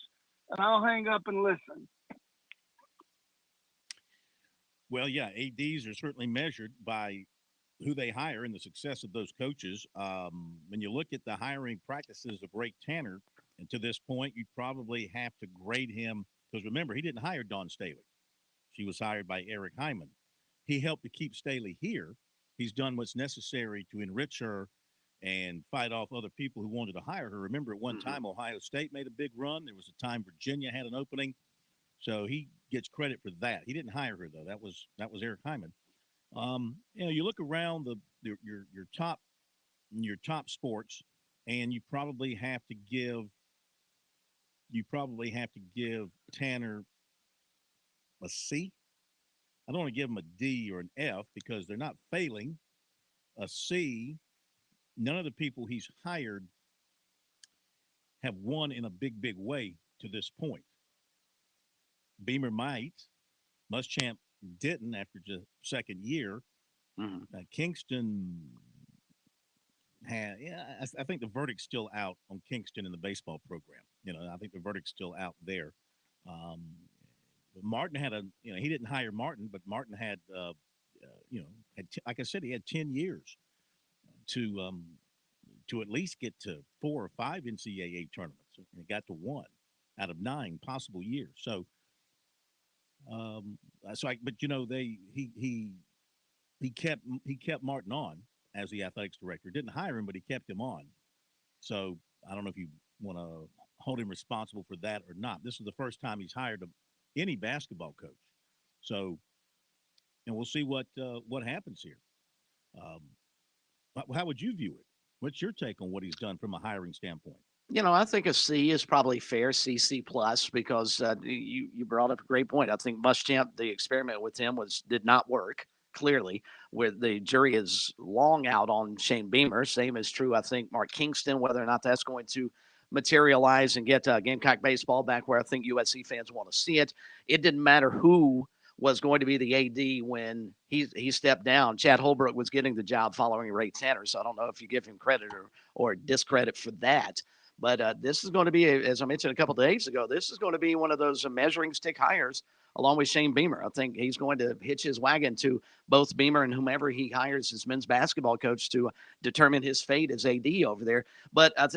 And I'll hang up and listen. Well, yeah, ADs are certainly measured by who they hire and the success of those coaches. When you look at the hiring practices of Ray Tanner, and to this point, you probably have to grade him because remember, he didn't hire Dawn Staley. She was hired by Eric Hyman. He helped to keep Staley here. He's done what's necessary to enrich her and fight off other people who wanted to hire her. Remember, at one time, Ohio State made a big run. There was a time Virginia had an opening. So he gets credit for that. He didn't hire her though. That was Eric Hyman. You look around your top sports, and you probably have to give Tanner a C. I don't want to give him a D or an F because they're not failing. A C. None of the people he's hired have won in a big way to this point. Beamer might. Muschamp didn't after the second year. Kingston had, I think the verdict's still out on Kingston in the baseball program. I think the verdict's still out there. Martin had he didn't hire Martin, but Martin had, like I said, he had 10 years to at least get to 4 or 5 NCAA tournaments, and he got to 1 out of 9 possible years. So, he kept Martin on as the athletics director. Didn't hire him, but he kept him on. So I don't know if you want to hold him responsible for that or not. This is the first time he's hired any basketball coach. So, and we'll see what happens here. How would you view it? What's your take on what he's done from a hiring standpoint? I think a C is probably fair, C plus, because you brought up a great point. I think Muschamp, the experiment with him did not work, clearly, where the jury is long out on Shane Beamer. Same is true, I think, Mark Kingston, whether or not that's going to materialize and get Gamecock baseball back where I think USC fans want to see it. It didn't matter who was going to be the AD when he stepped down. Chad Holbrook was getting the job following Ray Tanner, so I don't know if you give him credit or discredit for that. But this is going to be, as I mentioned a couple of days ago, this is going to be one of those measuring stick hires along with Shane Beamer. I think he's going to hitch his wagon to both Beamer and whomever he hires as men's basketball coach to determine his fate as AD over there. But I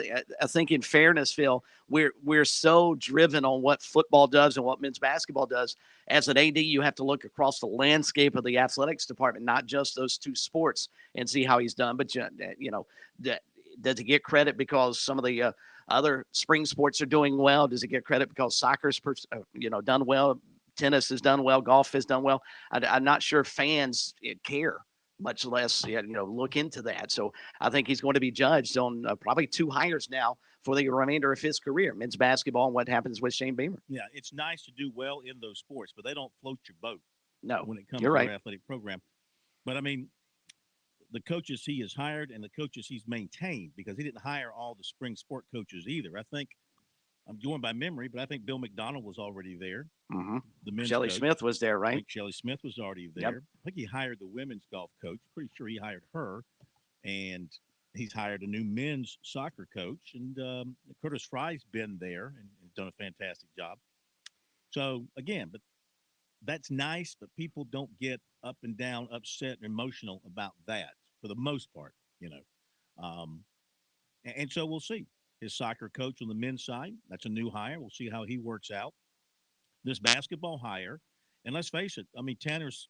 think in fairness, Phil, we're so driven on what football does and what men's basketball does. As an AD, you have to look across the landscape of the athletics department, not just those two sports, and see how he's done. But, does he get credit because some of the other spring sports are doing well? Does it get credit because soccer's done well? Tennis has done well. Golf has done well. I'm not sure fans care, much less look into that. So I think he's going to be judged on probably 2 hires now for the remainder of his career, men's basketball and what happens with Shane Beamer. Yeah, it's nice to do well in those sports, but they don't float your boat. No, when it comes to your athletic program. But I mean, the coaches he has hired and the coaches he's maintained, because he didn't hire all the spring sport coaches either. I think I'm going by memory, but I think Bill McDonald was already there. The men's Shelley coach. Smith was there, right? I think Shelley Smith was already there. Yep. I think he hired the women's golf coach. Pretty sure he hired her. And he's hired a new men's soccer coach. And Curtis Fry's been there and done a fantastic job. So, again, but that's nice, but people don't get up and down, upset, and emotional about that for the most part, and so we'll see. His soccer coach on the men's side, that's a new hire. We'll see how he works out. This basketball hire, and let's face it, I mean, Tanner's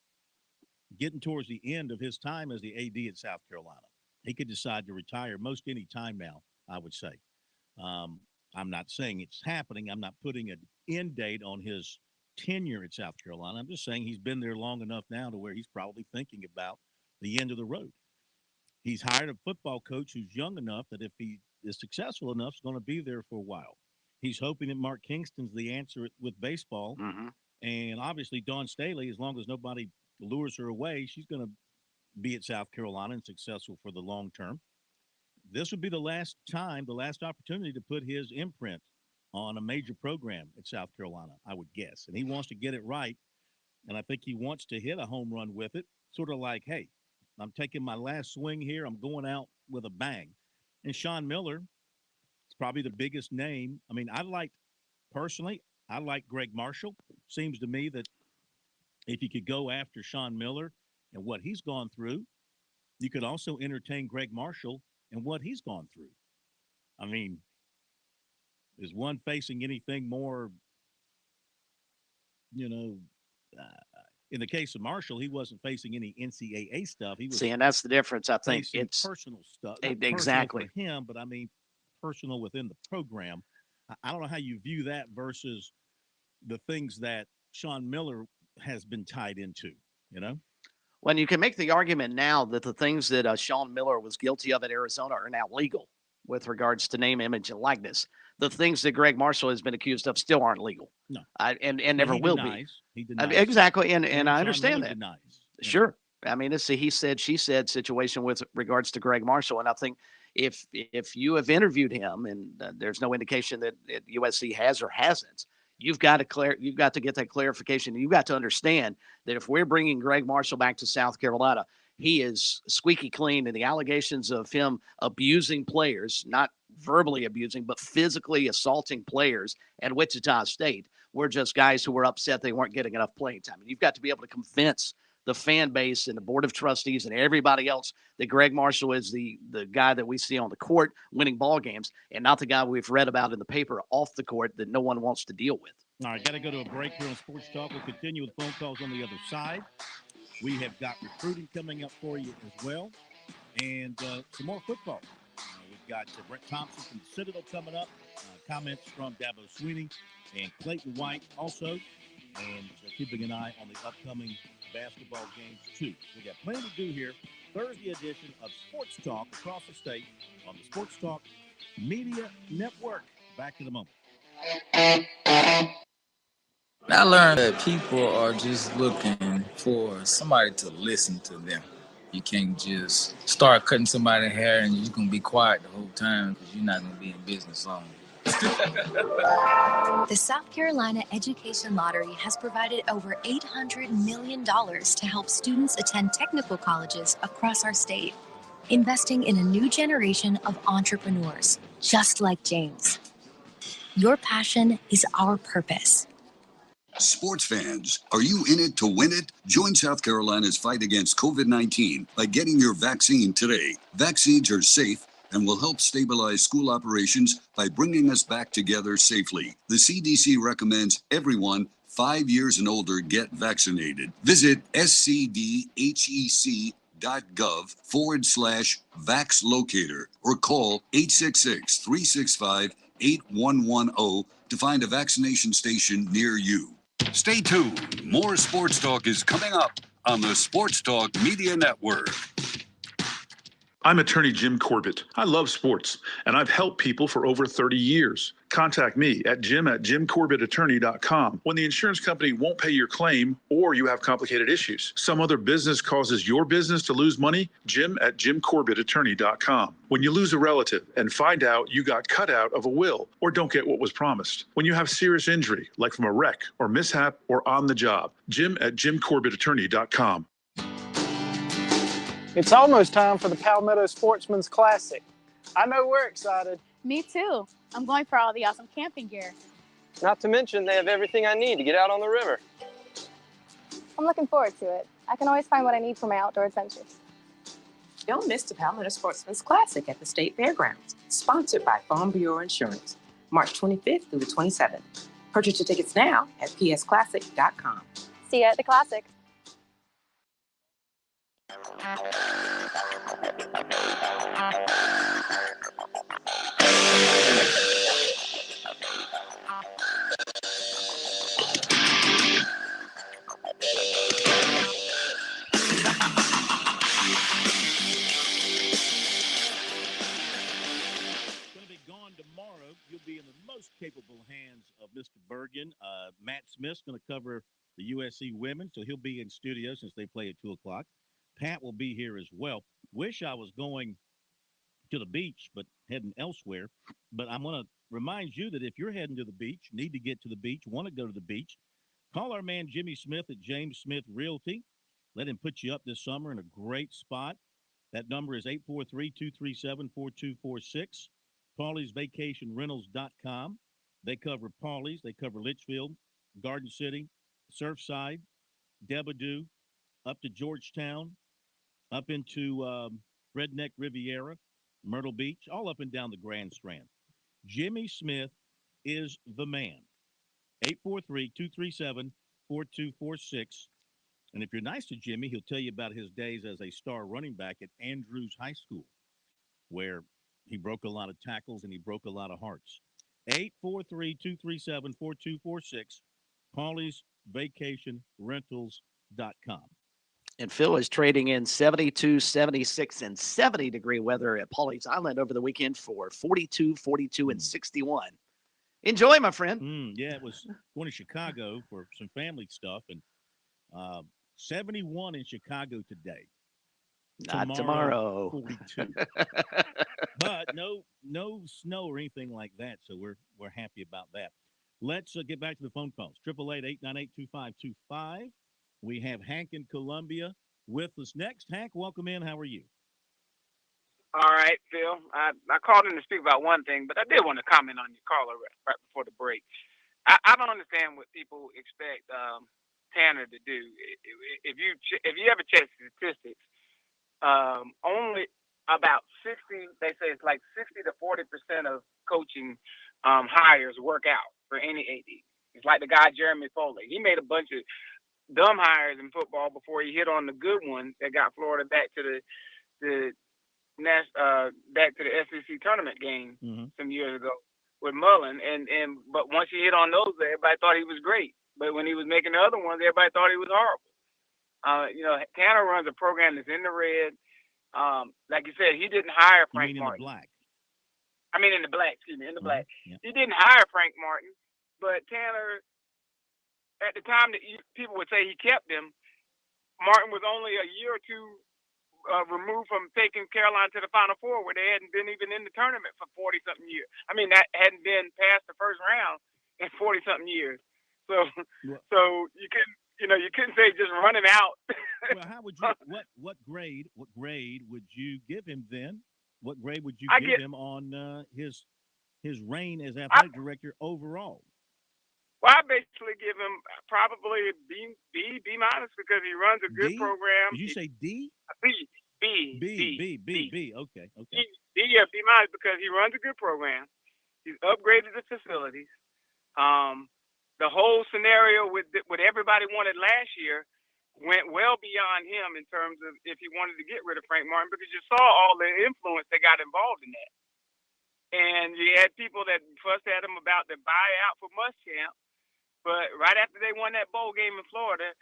getting towards the end of his time as the AD at South Carolina. He could decide to retire most any time now, I would say. I'm not saying it's happening. I'm not putting an end date on his tenure at South Carolina. I'm just saying he's been there long enough now to where he's probably thinking about the end of the road. He's hired a football coach who's young enough that if he is successful enough, is going to be there for a while. He's hoping that Mark Kingston's the answer with baseball. And obviously Dawn Staley, as long as nobody lures her away, she's going to be at South Carolina and successful for the long term. This would be the last opportunity to put his imprint on a major program at South Carolina, I would guess. And he wants to get it right. And I think he wants to hit a home run with it, sort of like, hey, I'm taking my last swing here. I'm going out with a bang. And Sean Miller is probably the biggest name. I mean, personally, I like Greg Marshall. Seems to me that if you could go after Sean Miller and what he's gone through, you could also entertain Greg Marshall and what he's gone through. I mean, is one facing anything more, you know, in the case of Marshall, he wasn't facing any NCAA stuff. He was and that's the difference. I think facing it's personal stuff. exactly Personal for him, but I mean personal within the program. I don't know how you view that versus the things that Sean Miller has been tied into, you know? When you can make the argument now that the things that Sean Miller was guilty of at Arizona are now legal with regards to name, image, and likeness. The things that Greg Marshall has been accused of still aren't legal. No. And never will be. He denies. Exactly. And I understand Miller that. Denies. Sure. I mean, it's a he said, she said situation with regards to Greg Marshall. And I think if you have interviewed him and there's no indication that USC has or hasn't, you've got to get that clarification. You've got to understand that if we're bringing Greg Marshall back to South Carolina, he is squeaky clean, and the allegations of him abusing players, not verbally abusing, but physically assaulting players at Wichita State, were just guys who were upset they weren't getting enough playing time. And you've got to be able to convince the fan base and the board of trustees and everybody else that Greg Marshall is the guy that we see on the court winning ball games, and not the guy we've read about in the paper off the court that no one wants to deal with. All right, got to go to a break here on Sports Talk. We'll continue with phone calls on the other side. We have got recruiting coming up for you as well, and some more football. We've got Brett Thompson from the Citadel coming up, comments from Dabo Sweeney and Clayton White also, and keeping an eye on the upcoming basketball games too. We got plenty to do here. Thursday edition of Sports Talk across the state on the Sports Talk Media Network. Back in a moment. I learned that people are just looking for somebody to listen to them. You can't just start cutting somebody's hair and you're going to be quiet the whole time because you're not going to be in business long. The South Carolina Education Lottery has provided over $800 million to help students attend technical colleges across our state, investing in a new generation of entrepreneurs, just like James. Your passion is our purpose. Sports fans, are you in it to win it? Join South Carolina's fight against COVID-19 by getting your vaccine today. Vaccines are safe and will help stabilize school operations by bringing us back together safely. The CDC recommends everyone 5 years and older get vaccinated. Visit scdhec.gov/VaxLocator or call 866-365-8110 to find a vaccination station near you. Stay tuned. More Sports Talk is coming up on the Sports Talk Media Network. I'm attorney Jim Corbett. I love sports, and I've helped people for over 30 years. Contact me at jim@jimcorbettattorney.com when the insurance company won't pay your claim or you have complicated issues. Some other business causes your business to lose money, jim@jimcorbettattorney.com. When you lose a relative and find out you got cut out of a will or don't get what was promised. When you have serious injury, like from a wreck or mishap or on the job, jim@jimcorbettattorney.com. It's almost time for the Palmetto Sportsman's Classic. I know we're excited. Me too. I'm going for all the awesome camping gear. Not to mention they have everything I need to get out on the river. I'm looking forward to it. I can always find what I need for my outdoor adventures. Don't miss the Palmetto Sportsman's Classic at the State Fairgrounds, sponsored by Farm Bureau Insurance, March 25th through the 27th. Purchase your tickets now at psclassic.com. See you at the Classic. You'll be in the most capable hands of Mr. Bergen. Matt Smith's going to cover the USC women, so he'll be in studio since they play at 2 o'clock. Pat will be here as well. Wish I was going to the beach, but heading elsewhere. But I'm going to remind you that if you're heading to the beach, need to get to the beach, want to go to the beach, call our man Jimmy Smith at James Smith Realty. Let him put you up this summer in a great spot. That number is 843-237-4246. Paulie'sVacationRentals.com. They cover Paulie's. They cover Litchfield, Garden City, Surfside, Debadoo, up to Georgetown, up into Redneck Riviera, Myrtle Beach, all up and down the Grand Strand. Jimmy Smith is the man. 843-237-4246. And if you're nice to Jimmy, he'll tell you about his days as a star running back at Andrews High School, where he broke a lot of tackles and he broke a lot of hearts. 843-237-4246. Paulie's Vacation Rentals.com. And Phil is trading in 72, 76, and 70-degree weather at Pawleys Island over the weekend for 42, 42, and 61. Enjoy, my friend. Yeah, it was going to Chicago for some family stuff, and 71 in Chicago today. Not tomorrow. 42. But no snow or anything like that, so we're happy about that. Let's get back to the phone calls. 888-898-2525. We have Hank in Columbia with us next. Hank, welcome in. How are you? All right, Phil. I called in to speak about one thing, but I did want to comment on your caller right before the break. I don't understand what people expect Tanner to do. If you ever check statistics, only about 60, they say it's like 60 to 40% of coaching hires work out for any AD. It's like the guy Jeremy Foley. He made a bunch of dumb hires in football before he hit on the good one that got Florida back to the SEC tournament game some years ago with Mullen. But once he hit on those, everybody thought he was great. But when he was making the other ones, everybody thought he was horrible. Tanner runs a program that's in the red. Like you said, he didn't hire Frank Martin. In the black. I mean, in the black, excuse me, in the black. Yeah. He didn't hire Frank Martin, but Tanner, at the time that people would say he kept him, Martin was only a year or two removed from taking Carolina to the Final Four, where they hadn't been even in the tournament for 40-something years. I mean, that hadn't been past the first round in 40-something years. So you couldn't say just running out. Well, how would you? What grade would you give him then? What grade would you give him on his reign as athletic director overall? Well, I basically give him probably B minus because he runs a good program. Did you say D? B. Okay. Yeah, B minus because he runs a good program. He's upgraded the facilities. The whole scenario with everybody wanted last year went well beyond him in terms of if he wanted to get rid of Frank Martin, because you saw all the influence that got involved in that. And you had people that fussed at him about the buyout for Muschamp. But right after they won that bowl game in Florida,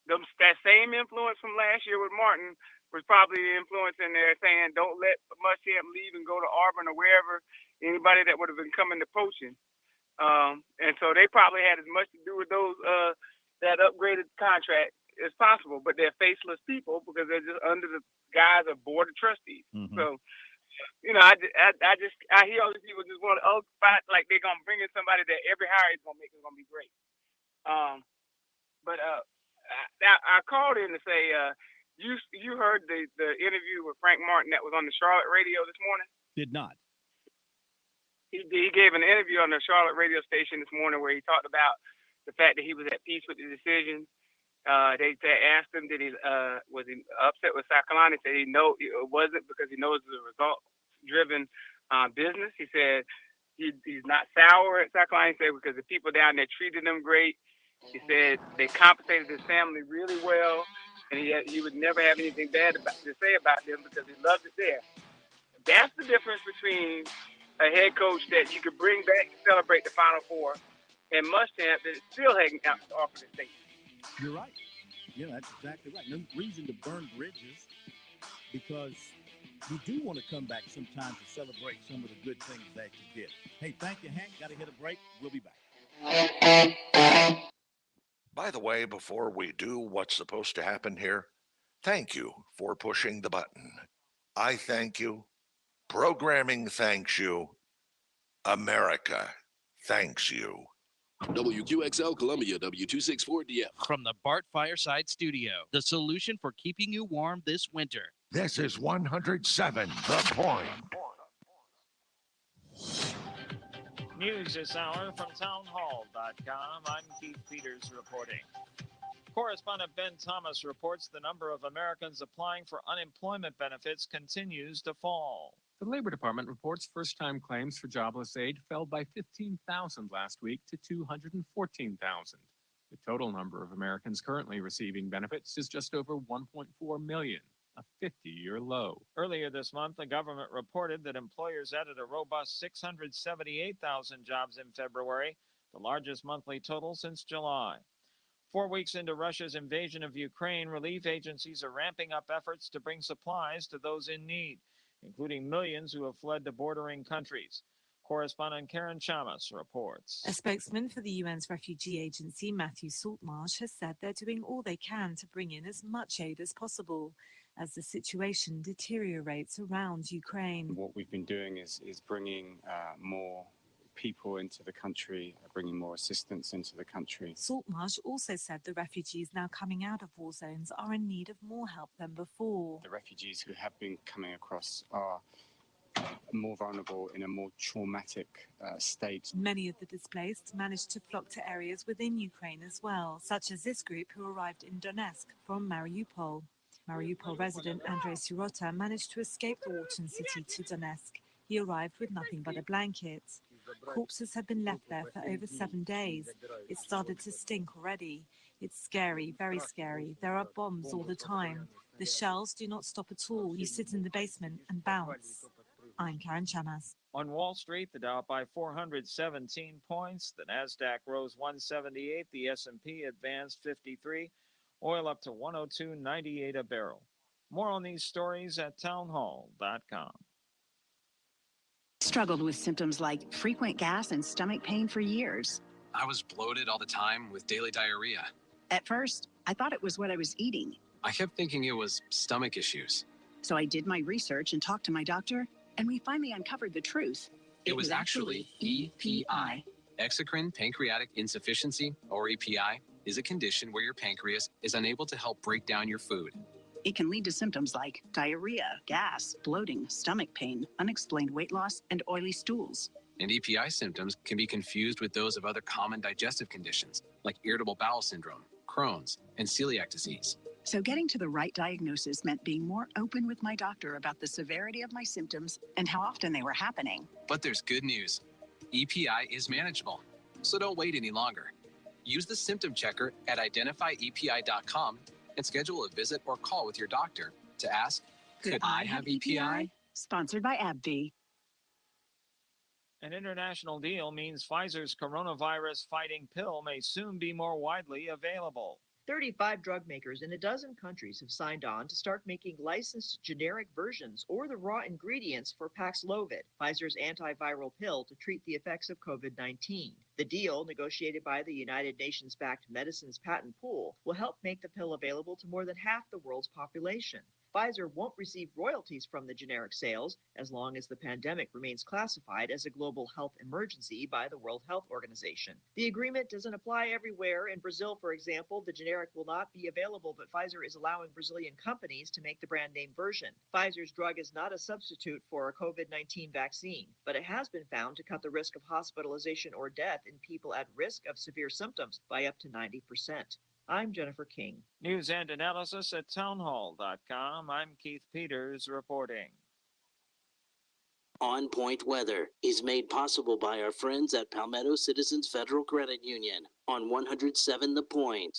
that same influence from last year with Martin was probably the influence in there saying, don't let Muschamp leave and go to Auburn or wherever, anybody that would have been coming to poaching. And so they probably had as much to do with those that upgraded contract as possible. But they're faceless people because they're just under the guise of board of trustees. So, I hear all these people just want to fight like they're gonna bring in somebody that every hire is gonna make is gonna be great. But I called in to say you heard the interview with Frank Martin that was on the Charlotte radio this morning? Did not. He gave an interview on the Charlotte radio station this morning where he talked about the fact that he was at peace with the decision. They asked him, was he upset with South Carolina? He said it wasn't because he knows it's a result-driven business. He said he's not sour at South Carolina. He said because the people down there treated him great. He said they compensated his family really well, and he would never have anything bad to say about them because he loved it there. That's the difference between a head coach that you could bring back to celebrate the Final Four and Muschamp that is still hanging out off of the state. You're right. Yeah, that's exactly right. No reason to burn bridges because you do want to come back sometime to celebrate some of the good things that you did. Hey, thank you, Hank. Got to hit a break. We'll be back. By the way, before we do what's supposed to happen here, thank you for pushing the button. I thank you. Programming thanks you. America thanks you. WQXL Columbia, W264DF. From the Bart Fireside Studio, the solution for keeping you warm this winter. This is 107 The Point. News this hour from townhall.com. I'm Keith Peters reporting. Correspondent Ben Thomas reports the number of Americans applying for unemployment benefits continues to fall. The Labor Department reports first-time claims for jobless aid fell by 15,000 last week to 214,000. The total number of Americans currently receiving benefits is just over 1.4 million, a 50-year low. Earlier this month, the government reported that employers added a robust 678,000 jobs in February, the largest monthly total since July. 4 weeks into Russia's invasion of Ukraine, relief agencies are ramping up efforts to bring supplies to those in need, including millions who have fled to bordering countries. Correspondent Karen Chamas reports. A spokesman for the UN's refugee agency, Matthew Saltmarsh, has said they're doing all they can to bring in as much aid as possible as the situation deteriorates around Ukraine. What we've been doing is bringing more people into the country, bringing more assistance into the country. Saltmarsh also said the refugees now coming out of war zones are in need of more help than before. The refugees who have been coming across are more vulnerable in a more traumatic state. Many of the displaced managed to flock to areas within Ukraine as well, such as this group who arrived in Donetsk from Mariupol. Mariupol resident Andrei Sirota managed to escape the Walled city to Donetsk. He arrived with nothing but a blanket. Corpses have been left there for over 7 days. It started to stink already. It's scary, very scary. There are bombs all the time. The shells do not stop at all. You sit in the basement and bounce. I'm Karen Chamas. On Wall Street, the Dow up by 417 points. The Nasdaq rose 178. The S&P advanced 53. Oil up to 102.98 a barrel. More on these stories at townhall.com. Struggled with symptoms like frequent gas and stomach pain for years. I was bloated all the time with daily diarrhea. At first, I thought it was what I was eating. I kept thinking it was stomach issues. So I did my research and talked to my doctor, and we finally uncovered the truth. It was actually EPI. Exocrine pancreatic insufficiency, or EPI, is a condition where your pancreas is unable to help break down your food. It can lead to symptoms like diarrhea, gas, bloating, stomach pain, unexplained weight loss, and oily stools. And EPI symptoms can be confused with those of other common digestive conditions, like irritable bowel syndrome, Crohn's, and celiac disease. So getting to the right diagnosis meant being more open with my doctor about the severity of my symptoms and how often they were happening. But there's good news. EPI is manageable, so don't wait any longer. Use the symptom checker at identifyepi.com and schedule a visit or call with your doctor to ask, could I have EPI? Sponsored by AbbVie. An international deal means Pfizer's coronavirus-fighting pill may soon be more widely available. 35 drug makers in a dozen countries have signed on to start making licensed generic versions or the raw ingredients for Paxlovid, Pfizer's antiviral pill to treat the effects of COVID-19. The deal, negotiated by the United Nations-backed Medicines Patent Pool, will help make the pill available to more than half the world's population. Pfizer won't receive royalties from the generic sales as long as the pandemic remains classified as a global health emergency by the World Health Organization. The agreement doesn't apply everywhere. In Brazil, for example, the generic will not be available, but Pfizer is allowing Brazilian companies to make the brand name version. Pfizer's drug is not a substitute for a COVID-19 vaccine, but it has been found to cut the risk of hospitalization or death in people at risk of severe symptoms by up to 90%. I'm Jennifer King. News and analysis at townhall.com. I'm Keith Peters reporting. On Point Weather is made possible by our friends at Palmetto Citizens Federal Credit Union on 107 The Point.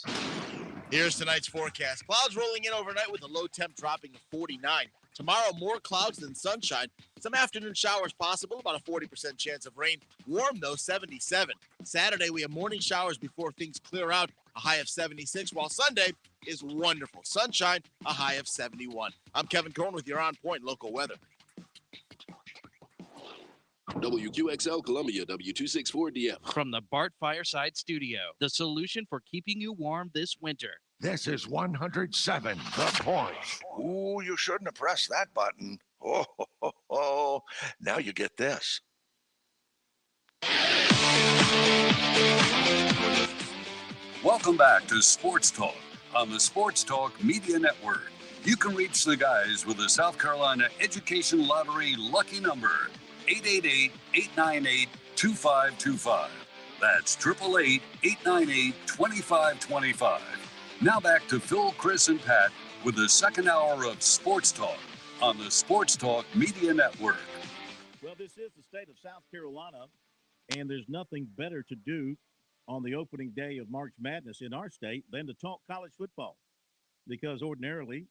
Here's tonight's forecast. Clouds rolling in overnight with a low temp dropping to 49. Tomorrow, more clouds than sunshine. Some afternoon showers possible, about a 40% chance of rain. Warm, though, 77. Saturday, we have morning showers before things clear out, a high of 76, while Sunday is wonderful. Sunshine, a high of 71. I'm Kevin Cohen with your On Point local weather. WQXL Columbia, W264DF. From the Bart Fireside Studio, the solution for keeping you warm this winter. This is 107 The Point. Ooh, you shouldn't have pressed that button. Oh, now you get this. Welcome back to Sports Talk on the Sports Talk Media Network. You can reach the guys with the South Carolina Education Lottery lucky number, 888-898-2525. That's 888-898-2525. Now back to Phil, Chris, and Pat with the second hour of Sports Talk on the Sports Talk Media Network. Well, this is the state of South Carolina, and there's nothing better to do on the opening day of March Madness in our state than to talk college football, because ordinarily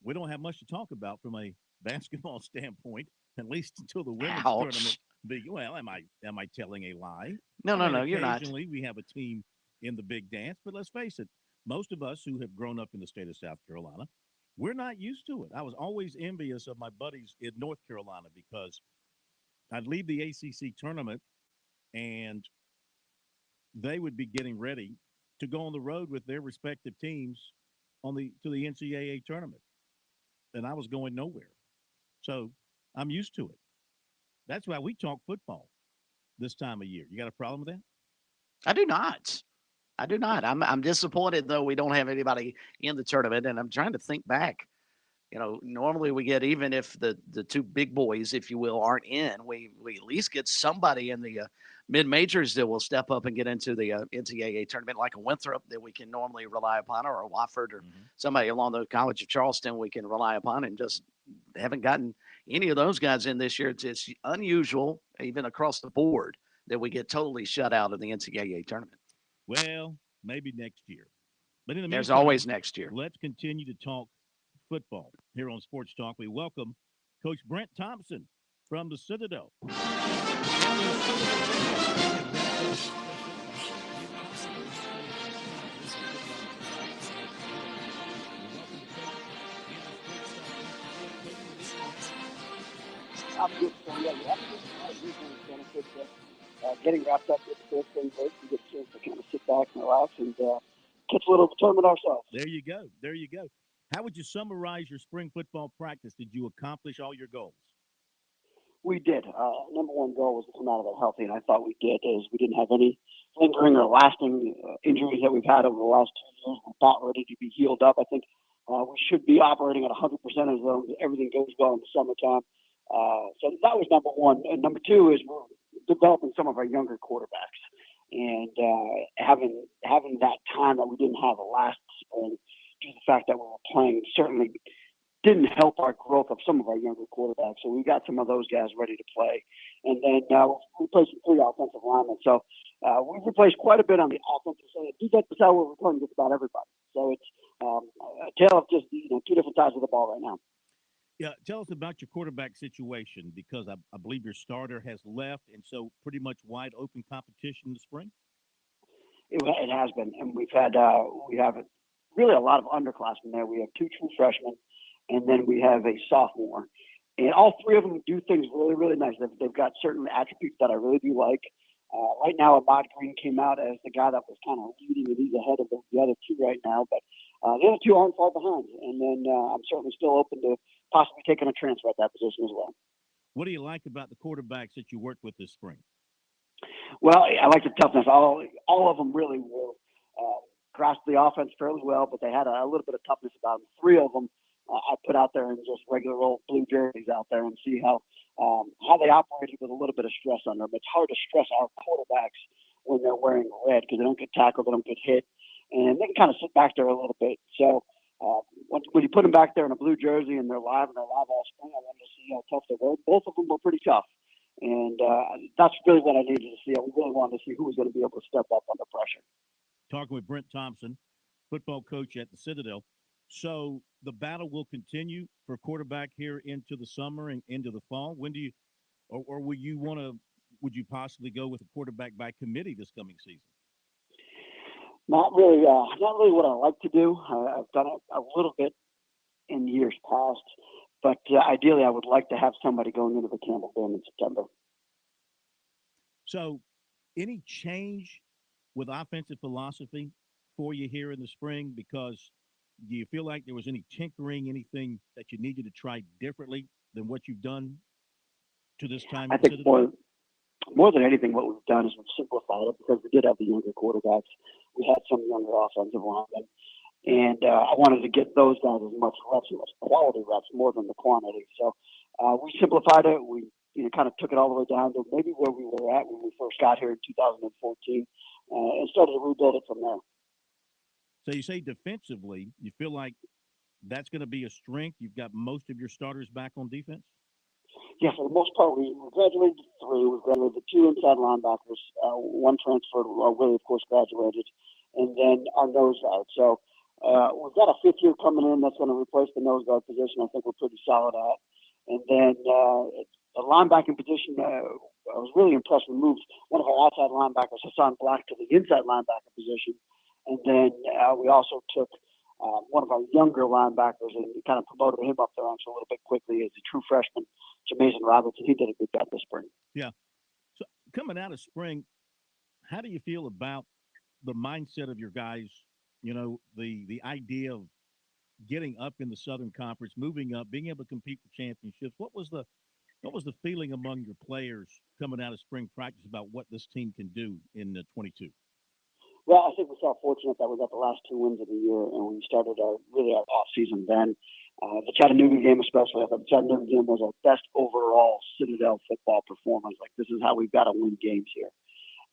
we don't have much to talk about from a basketball standpoint, at least until the women's tournament. Well, am I telling a lie? No, you're not. Occasionally we have a team in the big dance, but let's face it, most of us who have grown up in the state of South Carolina, we're not used to it. I was always envious of my buddies in North Carolina because I'd leave the ACC tournament and they would be getting ready to go on the road with their respective teams to the NCAA tournament. And I was going nowhere. So I'm used to it. That's why we talk football this time of year. You got a problem with that? I do not. I'm disappointed, though, we don't have anybody in the tournament, and I'm trying to think back. Normally we get, even if the two big boys, if you will, aren't in, we at least get somebody in the mid-majors that will step up and get into the NCAA tournament, like a Winthrop that we can normally rely upon, or a Wofford, or somebody along the College of Charleston we can rely upon, and just haven't gotten any of those guys in this year. It's unusual, even across the board, that we get totally shut out of the NCAA tournament. Well, maybe next year. But in the There's meantime, always next year. Let's continue to talk football here on Sports Talk. We welcome Coach Brent Thompson from the Citadel. I'm good for you. We have to benefits of getting wrapped up with the first thing break. We get a chance to kind of sit back and relax and catch a little tournament ourselves. There you go. How would you summarize your spring football practice? Did you accomplish all your goals? We did. Number one goal was to come out of it healthy, and I thought we did. Is we didn't have any lingering or lasting injuries that we've had over the last 2 years. We're about ready to be healed up. I think we should be operating at 100% as long as everything goes well in the summertime. So that was number one. And number two is we're developing some of our younger quarterbacks, and having that time that we didn't have last spring, due to the fact that we were playing, certainly didn't help our growth of some of our younger quarterbacks. So we got some of those guys ready to play. And then we replaced 3 offensive linemen. So we've replaced quite a bit on the offensive side. Defensive side, we're replacing just about everybody. So it's a tale of just two different sides of the ball right now. Yeah, tell us about your quarterback situation, because I believe your starter has left, and so pretty much wide open competition in the spring. It has been, and we have really a lot of underclassmen there. We have 2 true freshmen, and then we have a sophomore, and all 3 of them do things really, really nice. They've got certain attributes that I really do like. Right now, Ahmad Green came out as the guy that was kind of leading, and he's ahead of the other 2 right now. But the other 2 aren't far behind, and then I'm certainly still open to possibly taking a transfer at that position as well. What do you like about the quarterbacks that you worked with this spring? Well, I like the toughness. All of them really were grasped the offense fairly well, but they had a little bit of toughness about them. 3 of them I put out there in just regular old blue jerseys out there and see how they operated with a little bit of stress on them. It's hard to stress our quarterbacks when they're wearing red because they don't get tackled, they don't get hit, and they can kind of sit back there a little bit. So when you put them back there in a blue jersey and they're live all spring, I wanted to see how tough they were. Both of them were pretty tough. And that's really what I needed to see. I really wanted to see who was going to be able to step up under pressure. Talking with Brent Thompson, football coach at the Citadel. So the battle will continue for quarterback here into the summer and into the fall. When do you, or would you possibly go with a quarterback by committee this coming season? Not really what I like to do. I've done it a little bit in years past, but ideally I would like to have somebody going into the Campbell game in September. So any change with offensive philosophy for you here in the spring? Because do you feel like there was any tinkering, anything that you needed to try differently than what you've done to this time? I think more than anything, what we've done is we've simplified it because we did have the younger quarterbacks. We we had some younger offensive linemen. And I wanted to get those guys as much reps, as much quality reps, more than the quantity. So we simplified it. We kind of took it all the way down to maybe where we were at when we first got here in 2014 and started to rebuild it from there. So you say defensively, you feel like that's going to be a strength? You've got most of your starters back on defense? Yeah, for the most part, we graduated 3. We graduated 2 inside linebackers. One transferred. Willie, of course, graduated. And then our nose guard. So we've got a 5th year coming in that's going to replace the nose guard position. I think we're pretty solid at. And then the linebacking position, I was really impressed. We moved one of our outside linebackers, Hassan Black, to the inside linebacker position. And then we also took one of our younger linebackers and kind of promoted him up the ranks a little bit quickly as a true freshman, Jamaison Robertson. He did a good job this spring. Yeah. So coming out of spring, how do you feel about the mindset of your guys? You know, the idea of getting up in the Southern Conference, moving up, being able to compete for championships. What was the feeling among your players coming out of spring practice about what this team can do in 22? Well, I think we felt fortunate that we got the last 2 wins of the year, and we started our off season then. The Chattanooga game, especially, I thought the Chattanooga game was our best overall Citadel football performance. Like, this is how we've got to win games here.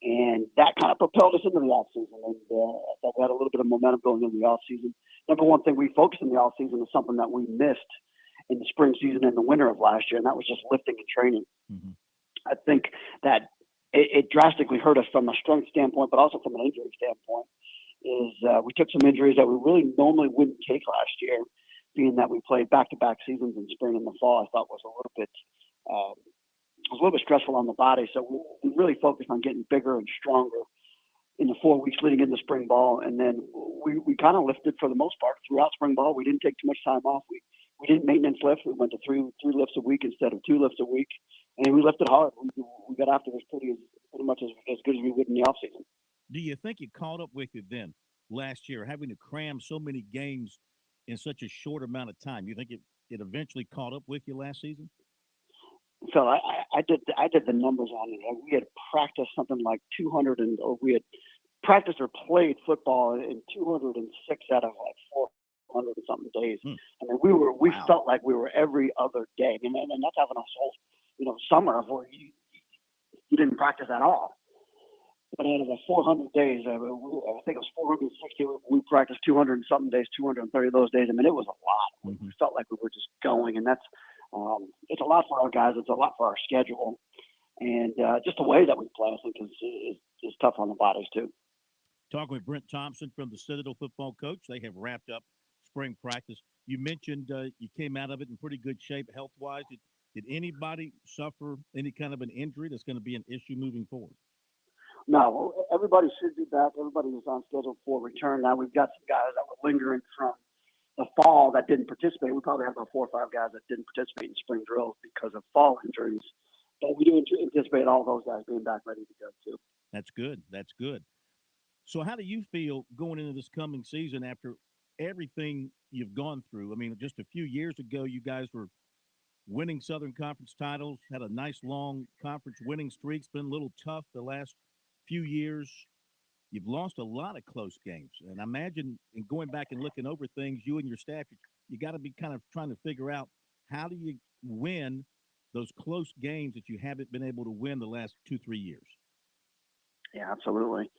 And that kind of propelled us into the offseason. And I thought we had a little bit of momentum going into the offseason. Number one thing we focused in the offseason is something that we missed in the spring season and the winter of last year, and that was just lifting and training. Mm-hmm. I think that it drastically hurt us from a strength standpoint, but also from an injury standpoint. We took some injuries that we really normally wouldn't take last year, being that we played back-to-back seasons in spring and the fall. I thought was a little bit stressful on the body. So we really focused on getting bigger and stronger in the 4 weeks leading into spring ball, and then we kind of lifted for the most part throughout spring ball. We didn't take too much time off. We didn't maintenance lift. We went to three lifts a week instead of 2 lifts a week, and we lifted hard. We got after this pretty much as good as we would in the offseason. Do you think it caught up with you then last year, having to cram so many games in such a short amount of time? You think it eventually caught up with you last season? So I did the numbers on it. We had practiced something like 200 or we had practiced or played football in 206 out of like 400 and something days. I mean, we felt like we were every other day. I mean, and that's having a whole summer where you didn't practice at all. But out of the 400 days, I think it was 460. We practiced 200 and something days, 230 of those days. I mean, it was a lot. We felt like we were just going, and that's it's a lot for our guys. It's a lot for our schedule, and just the way that we play, I think, is tough on the bodies too. Talking with Brent Thompson from the Citadel football coach. They have wrapped up spring practice. You mentioned you came out of it in pretty good shape health-wise. Did anybody suffer any kind of an injury that's going to be an issue moving forward? No, everybody should be back. Everybody is on schedule for return. Now we've got some guys that were lingering from the fall that didn't participate. We probably have about 4 or 5 guys that didn't participate in spring drills because of fall injuries. But we do anticipate all those guys being back ready to go too. That's good. That's good. So how do you feel going into this coming season after everything you've gone through? I mean, just a few years ago, you guys were winning Southern Conference titles, had a nice long conference winning streak. It's been a little tough the last few years. You've lost a lot of close games. And I imagine in going back and looking over things, you and your staff, you got to be kind of trying to figure out how do you win those close games that you haven't been able to win the last 2-3 years. Yeah, absolutely.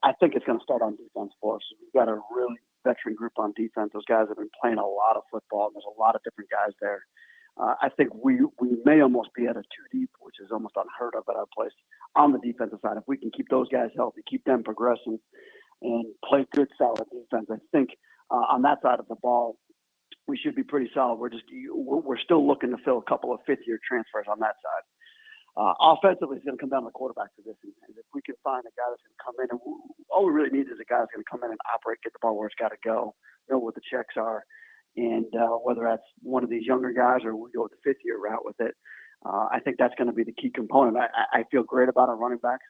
I think it's going to start on defense for us. We've got a really veteran group on defense. Those guys have been playing a lot of football. There's a lot of different guys there. I think we may almost be at a 2 deep, which is almost unheard of at our place on the defensive side. If we can keep those guys healthy, keep them progressing, and play good, solid defense, I think on that side of the ball, we should be pretty solid. We're still looking to fill a couple of 5th-year transfers on that side. Offensively, it's going to come down to the quarterback position. And if we can find a guy that's going to come in, and all we really need is a guy that's going to come in and operate, get the ball where it's got to go, know what the checks are, and whether that's one of these younger guys or we go with the 5th-year route with it, I think that's going to be the key component. I feel great about our running backs.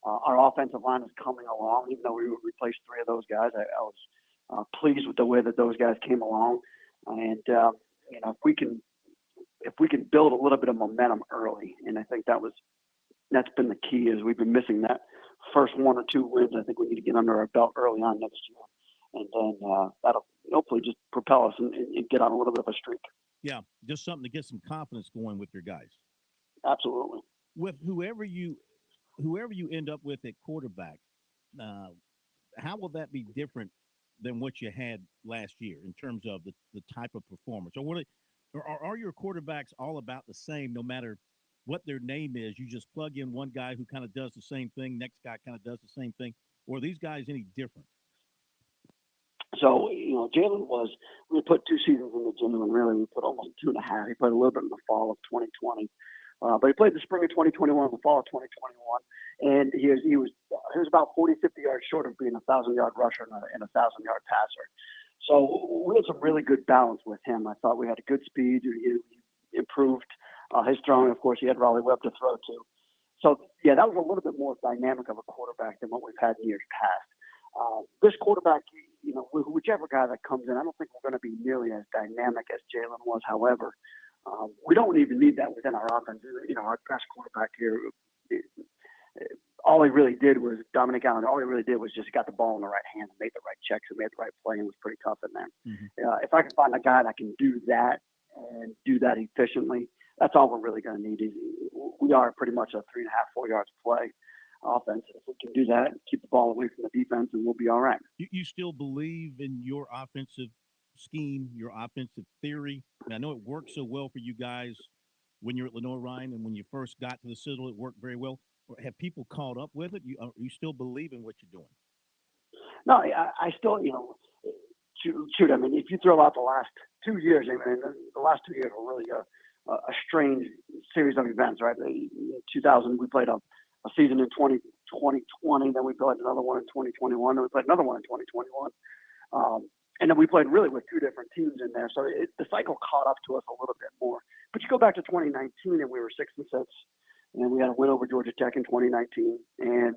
Our offensive line is coming along, even though we replaced 3 of those guys. I was pleased with the way that those guys came along, and if we can build a little bit of momentum early, and I think that's been the key, is we've been missing that first 1 or 2 wins I think we need to get under our belt early on next year. And then that'll hopefully just propel us and get on a little bit of a streak. Yeah, just something to get some confidence going with your guys. Absolutely. With whoever you end up with at quarterback, how will that be different than what you had last year in terms of the type of performance? Or are your quarterbacks all about the same no matter what their name is? You just plug in one guy who kind of does the same thing, next guy kind of does the same thing, or are these guys any different? So, Jalen we put 2 seasons in the gym, and really we put almost 2.5. He played a little bit in the fall of 2020. But he played the spring of 2021 and the fall of 2021. And he was about 40, 50 yards short of being a 1,000-yard rusher and a 1,000-yard passer. So we had some really good balance with him. I thought we had a good speed. He improved his throwing. Of course, he had Raleigh Webb to throw to. So, yeah, that was a little bit more dynamic of a quarterback than what we've had in years past. This quarterback, whichever guy that comes in, I don't think we're going to be nearly as dynamic as Jalen was. However, we don't even need that within our offense. Our best quarterback here, all he really did was Dominic Allen. All he really did was just got the ball in the right hand and made the right checks and made the right play and was pretty tough in there. Mm-hmm. If I can find a guy that can do that and do that efficiently, that's all we're really going to need. We are pretty much a 3.5, 4 yards play offense. If we can do that, keep the ball away from the defense, and we'll be all right. You still believe in your offensive scheme, your offensive theory? I know it worked so well for you guys when you're at Lenoir Ryan, and when you first got to the Citadel, it worked very well. Have people caught up with it? You still believe in what you're doing? No, I still, shoot. I mean, if you throw out the last 2 years, the last 2 years were really a strange series of events, right? In 2000, we played a season in 2020, then we played another one in 2021, then we played another one in 2021. And then we played really with 2 different teams in there. So the cycle caught up to us a little bit more. But you go back to 2019 and we were 6-6, and we had a win over Georgia Tech in 2019. And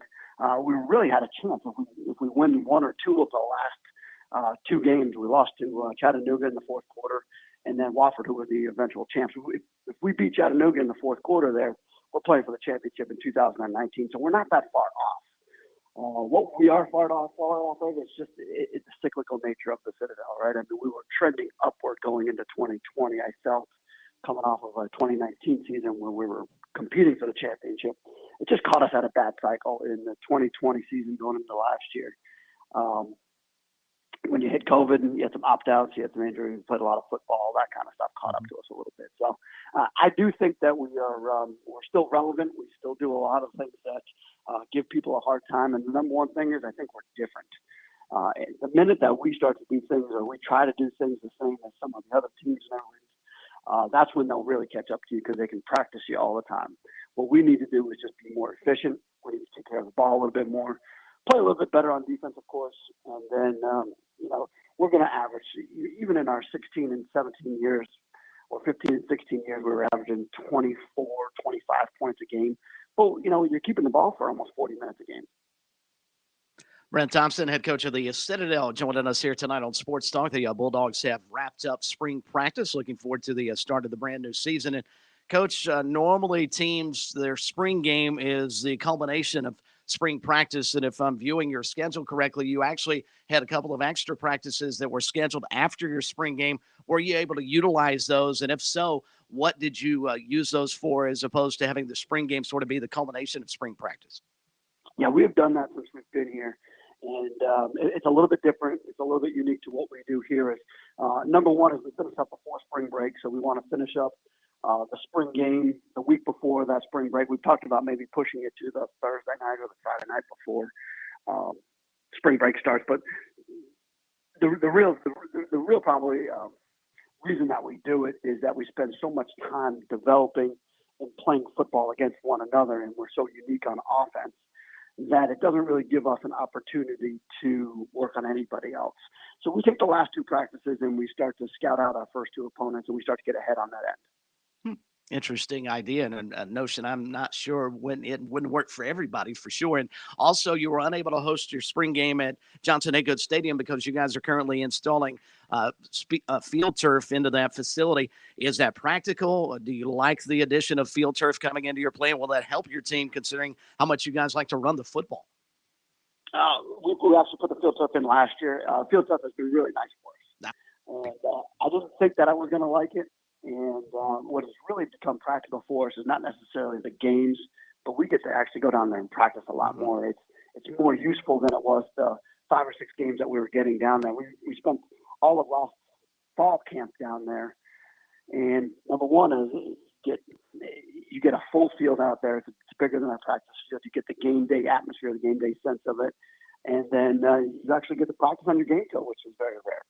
we really had a chance if we win 1 or 2 of the last 2 games. We lost to Chattanooga in the fourth quarter, and then Wofford, who were the eventual champs. If we beat Chattanooga in the fourth quarter there, we're playing for the championship in 2019. So we're not that far off. What we are far off of is just it's the cyclical nature of the Citadel, right? I mean, we were trending upward going into 2020. I felt coming off of a 2019 season where we were competing for the championship. It just caught us at a bad cycle in the 2020 season going into last year. When you hit COVID and you had some opt-outs, you had some injuries, played a lot of football, that kind of stuff caught up to us a little bit. So I do think that we're still relevant. We still do a lot of things that give people a hard time. And the number one thing is I think we're different. The minute that we start to do things or we try to do things the same as some of the other teams in our league, that's when they'll really catch up to you because they can practice you all the time. What we need to do is just be more efficient. We need to take care of the ball a little bit more, play a little bit better on defense, of course, and then we're going to average, even in our 16 and 17 years or 15 and 16 years, we were averaging 24, 25 points a game. Well, you're keeping the ball for almost 40 minutes a game. Brent Thompson, head coach of the Citadel, joining us here tonight on Sports Talk. The Bulldogs have wrapped up spring practice. Looking forward to the start of the brand new season. And Coach, normally teams, their spring game is the culmination of spring practice. And if I'm viewing your schedule correctly, you actually had a couple of extra practices that were scheduled after your spring game. Were you able to utilize those? And if so, what did you use those for as opposed to having the spring game sort of be the culmination of spring practice? Yeah, we have done that since we've been here. And it's a little bit different. It's a little bit unique to what we do here. Is number one is we finish up before spring break. So we want to finish up the spring game the week before that spring break. We've talked about maybe pushing it to the Thursday night or the Friday night before spring break starts. But the real probably reason that we do it is that we spend so much time developing and playing football against one another, and we're so unique on offense that it doesn't really give us an opportunity to work on anybody else. So we take the last 2 practices and we start to scout out our first 2 opponents, and we start to get ahead on that end. Interesting idea and a notion I'm not sure when it wouldn't work for everybody for sure. And also you were unable to host your spring game at Johnson A. Good Stadium because you guys are currently installing field turf into that facility. Is that practical? Do you like the addition of field turf coming into your plan? Will that help your team considering how much you guys like to run the football? We actually put the field turf in last year. Field turf has been really nice for us. And I didn't think that I was going to like it. And what has really become practical for us is not necessarily the games, but we get to actually go down there and practice a lot more. It's more useful than it was the 5 or 6 games that we were getting down there. We spent all of last fall camp down there. And number one is you get a full field out there. It's bigger than our practice field. You get the game day atmosphere, the game day sense of it. And then you actually get to practice on your game field, which is very rare.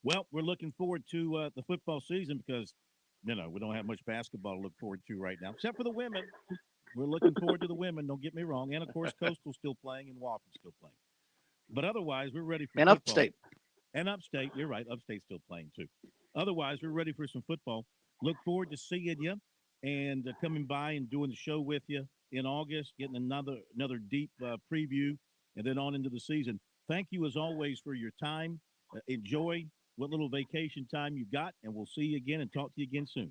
Well, we're looking forward to the football season because, we don't have much basketball to look forward to right now, except for the women. We're looking forward to the women, don't get me wrong. And, of course, Coastal's still playing and Wofford's still playing. But otherwise, we're ready for and football. Upstate. And Upstate, you're right. Upstate's still playing, too. Otherwise, we're ready for some football. Look forward to seeing you and coming by and doing the show with you in August, getting another deep preview, and then on into the season. Thank you, as always, for your time. Enjoy what little vacation time you've got, and we'll see you again and talk to you again soon.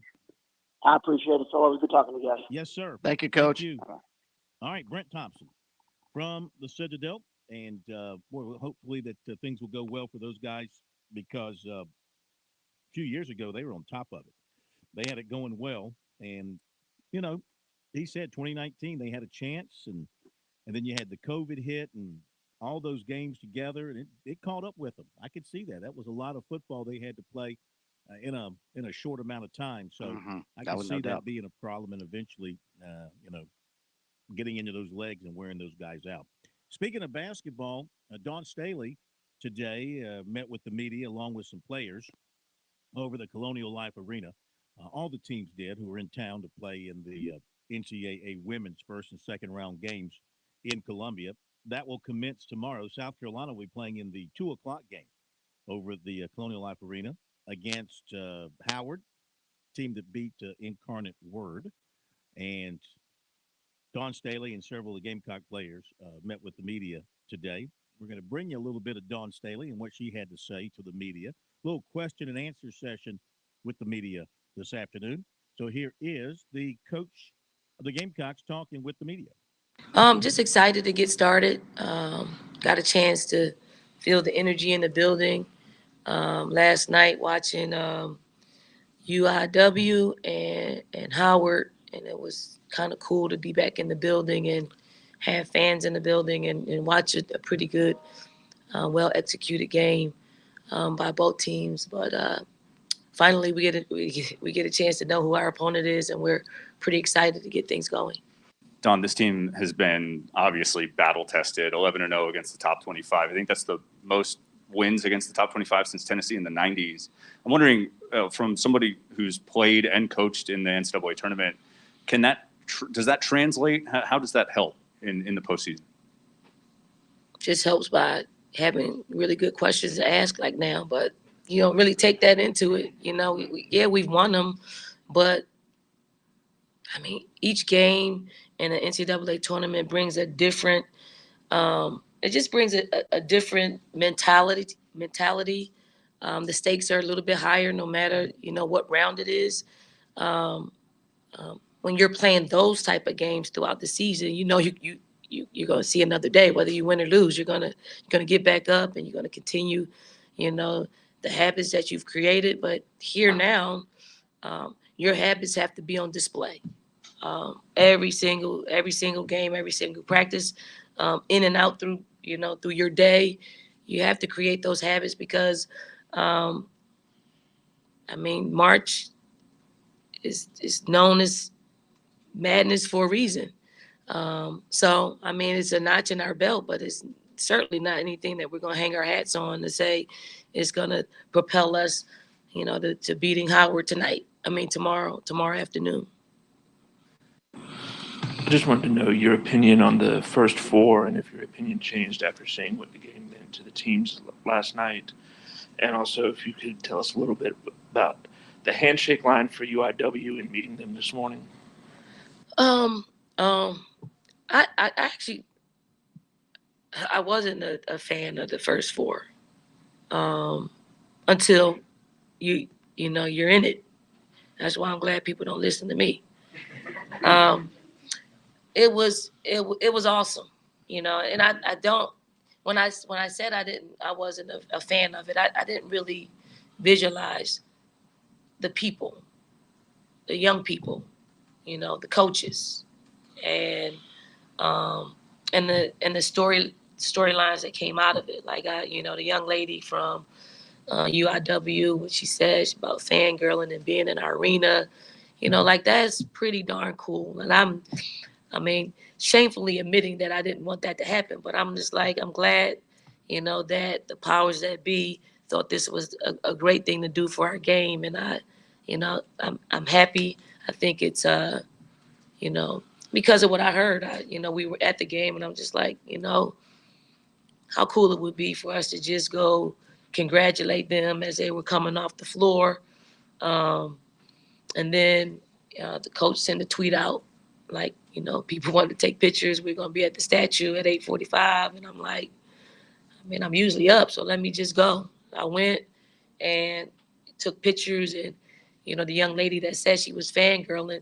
I appreciate it. It's always good talking to you guys. Yes, sir. Thank you, Coach. Thank you. All right, Brent Thompson from the Citadel. And hopefully that things will go well for those guys because a few years ago they were on top of it. They had it going well. And, he said 2019 they had a chance. And then you had the COVID hit and all those games together. And it caught up with them. I could see that. That was a lot of football they had to play in a short amount of time. So I can see that being a problem and eventually, getting into those legs and wearing those guys out. Speaking of basketball, Dawn Staley today met with the media along with some players over the Colonial Life Arena. All the teams did who were in town to play in the NCAA women's first and second round games in Columbia. That will commence tomorrow. South Carolina will be playing in the 2 o'clock game over at the Colonial Life Arena against Howard, team that beat Incarnate Word. And Dawn Staley and several of the Gamecock players met with the media today. We're going to bring you a little bit of Dawn Staley and what she had to say to the media. A little question and answer session with the media this afternoon. So here is the coach of the Gamecocks talking with the media. Just excited to get started. Got a chance to feel the energy in the building. Last night watching UIW and Howard, and it was kind of cool to be back in the building and have fans in the building and watch a pretty good, well-executed game by both teams. But finally, we get a chance to know who our opponent is, and we're pretty excited to get things going. Don, this team has been obviously battle-tested, 11-0 against the top 25. I think that's the most wins against the top 25 since Tennessee in the 90s. I'm wondering, from somebody who's played and coached in the NCAA tournament, does that translate? How does that help in the postseason? Just helps by having really good questions to ask like now, but you don't really take that into it. We've won them, but I mean, each game in the NCAA tournament brings a different, it just brings a different mentality. The stakes are a little bit higher no matter, what round it is. When you're playing those type of games throughout the season, you're going to see another day, whether you win or lose. You're going to get back up and you're going to continue, the habits that you've created. But here now, your habits have to be on display. Every single game, every single practice, in and out through your day, you have to create those habits because, March is known as madness for a reason. It's a notch in our belt, but it's certainly not anything that we're going to hang our hats on to say is going to propel us, to beating Howard tomorrow afternoon. I just wanted to know your opinion on the first four and if your opinion changed after seeing what the game meant to the teams last night. And also if you could tell us a little bit about the handshake line for UIW and meeting them this morning. I actually wasn't a fan of the first four until you're in it. That's why I'm glad people don't listen to me. It was awesome. And I don't. When I said I wasn't a fan of it. I didn't really visualize the people, the young people, the coaches, and um, and the storylines that came out of it. Like the young lady from UIW, what she says about fangirling and being in our arena, like that's pretty darn cool. And shamefully admitting that I didn't want that to happen, but I'm just like, I'm glad, that the powers that be thought this was a great thing to do for our game. And I'm happy. I think it's, because of what I heard, we were at the game and I'm just like, how cool it would be for us to just go congratulate them as they were coming off the floor. And then the coach sent a tweet out like, people wanted to take pictures. We're going to be at the statue at 8:45. And I'm like, I'm usually up, so let me just go. I went and took pictures. And, the young lady that said she was fangirling,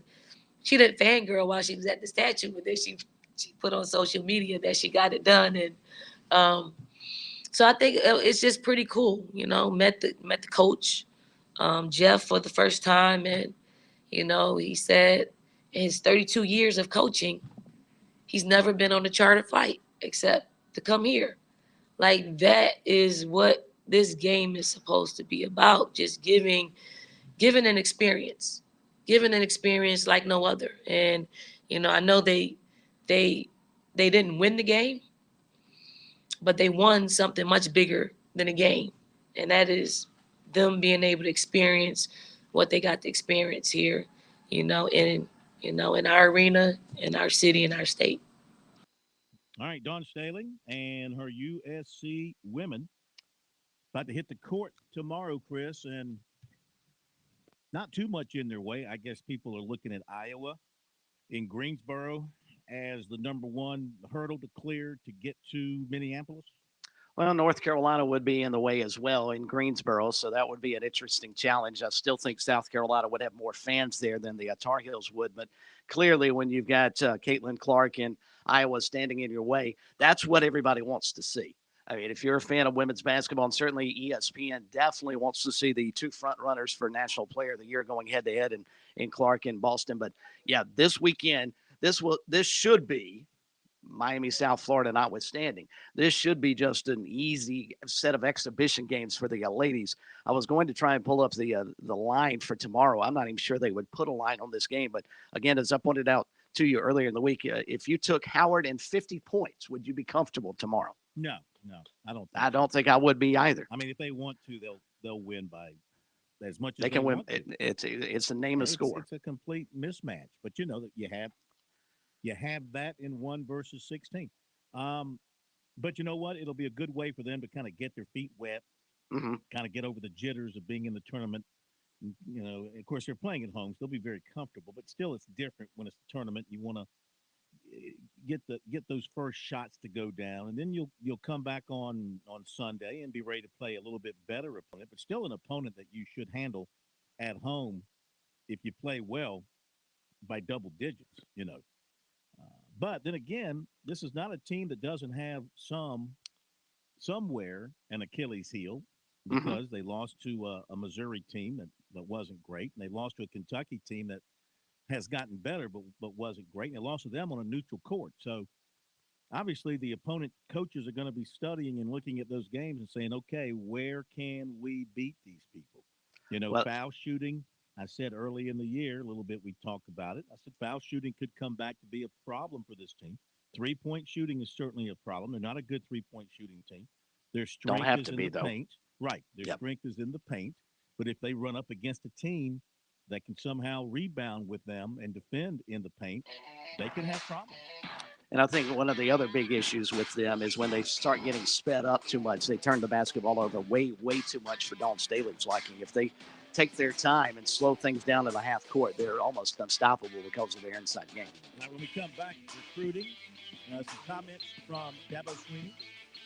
she didn't fangirl while she was at the statue, but then she put on social media that she got it done. And so I think it's just pretty cool, met the coach, Jeff, for the first time. And, he said in his 32 years of coaching, he's never been on a charter flight except to come here. Like that is what this game is supposed to be about. Just giving an experience, like no other. And, I know they didn't win the game, but they won something much bigger than a game. And that is them being able to experience what they got to experience here, in our arena, in our city, in our state. All right, Dawn Staley and her USC women about to hit the court tomorrow, Chris, and not too much in their way. I guess people are looking at Iowa in Greensboro as the number one hurdle to clear to get to Minneapolis. Well, North Carolina would be in the way as well in Greensboro, so that would be an interesting challenge. I still think South Carolina would have more fans there than the Tar Heels would, but clearly when you've got Caitlin Clark and Iowa standing in your way, that's what everybody wants to see. I mean, if you're a fan of women's basketball, and certainly ESPN definitely wants to see the two front runners for National Player of the Year going head-to-head in Clark and Boston. But, yeah, this weekend, this should be, Miami, South Florida notwithstanding, this should be just an easy set of exhibition games for the ladies. I was going to try and pull up the line for tomorrow. I'm not even sure they would put a line on this game. But, again, as I pointed out to you earlier in the week, if you took Howard and 50 points, would you be comfortable tomorrow? No, I don't. I don't think I would be either. I mean, if they want to, they'll win by as much as they can win. Want to. It's a name of score. It's a complete mismatch, but that you have that in 1 versus 16. But you know what? It'll be a good way for them to kind of get their feet wet, kind of get over the jitters of being in the tournament. Of course, they're playing at home, so they'll be very comfortable. But still, it's different when it's a tournament. You want to get those first shots to go down, and then you'll come back on Sunday and be ready to play a little bit better opponent, but still an opponent that you should handle at home if you play well by double digits. But then again, this is not a team that doesn't have somewhere an Achilles heel because they lost to a Missouri team that wasn't great, and they lost to a Kentucky team that has gotten better but wasn't great, and they lost to them on a neutral court. So obviously the opponent coaches are going to be studying and looking at those games and saying, okay, where can we beat these people? Foul shooting. I said early in the year, a little bit, we talked about it. I said foul shooting could come back to be a problem for this team. 3-point shooting is certainly a problem. They're not a good 3-point shooting team. Their strength is in the paint. Right. Their strength is in the paint. But if they run up against a team that can somehow rebound with them and defend in the paint, they can have problems. And I think one of the other big issues with them is when they start getting sped up too much, they turn the basketball over way too much for Dawn Staley's liking. If they take their time and slow things down to the half court, they're almost unstoppable because of their inside game. Now, when we come back, recruiting, some comments from Dabo Sweeney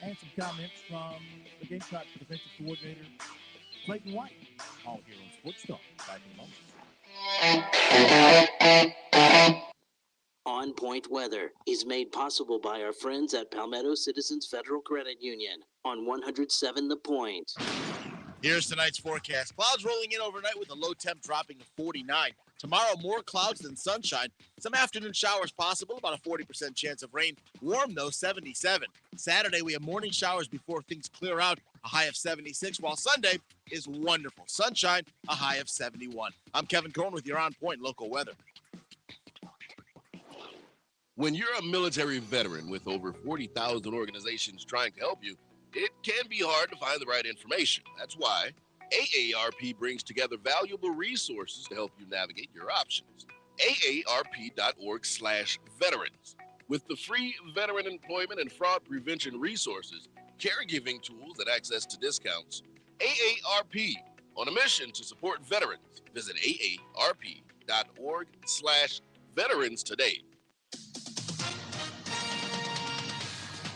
and some comments from the Gamecocks defensive coordinator, Clayton White, all here on Sports Talk. Back in a moment. On On Point weather is made possible by our friends at Palmetto Citizens Federal Credit Union on 107 The Point. Here's tonight's forecast. Clouds rolling in overnight with a low temp dropping to 49. Tomorrow, more clouds than sunshine. Some afternoon showers possible, about a 40% chance of rain. Warm, though, 77. Saturday, we have morning showers before things clear out, a high of 76, while Sunday is wonderful. Sunshine, a high of 71. I'm Kevin Cohen with your On Point local weather. When you're a military veteran with over 40,000 organizations trying to help you, it can be hard to find the right information. That's why AARP brings together valuable resources to help you navigate your options. AARP.org/veterans. With the free veteran employment and fraud prevention resources, caregiving tools, and access to discounts, AARP, on a mission to support veterans. Visit AARP.org/veterans today.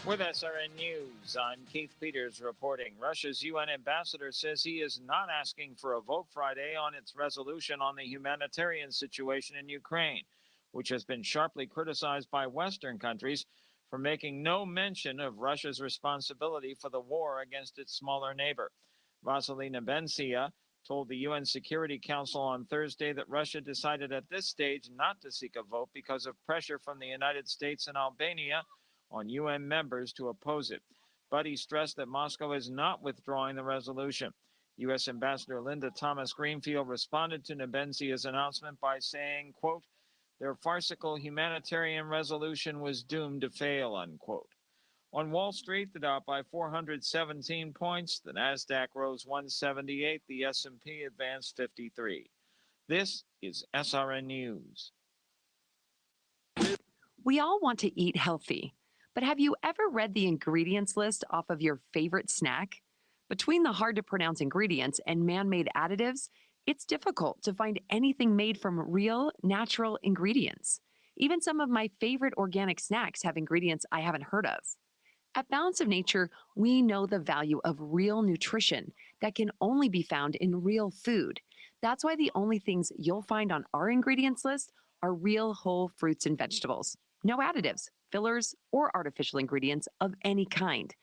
With SRN News, I'm Keith Peters reporting. Russia's UN ambassador says he is not asking for a vote Friday on its resolution on the humanitarian situation in Ukraine, which has been sharply criticized by Western countries for making no mention of Russia's responsibility for the war against its smaller neighbor. Vasily Nebensia told the UN Security Council on Thursday that Russia decided at this stage not to seek a vote because of pressure from the United States and Albania on UN members to oppose it. But he stressed that Moscow is not withdrawing the resolution. U.S. Ambassador Linda Thomas Greenfield responded to Nebensia's announcement by saying, quote, "Their farcical humanitarian resolution was doomed to fail," unquote. On Wall Street, the Dow by 417 points, the Nasdaq rose 178, the S&P advanced 53. This is SRN News. We all want to eat healthy, but have you ever read the ingredients list off of your favorite snack? Between the hard-to-pronounce ingredients and man-made additives, it's difficult to find anything made from real, natural ingredients. Even some of my favorite organic snacks have ingredients I haven't heard of. At Balance of Nature, we know the value of real nutrition that can only be found in real food. That's why the only things you'll find on our ingredients list are real whole fruits and vegetables. No additives, fillers, or artificial ingredients of any kind.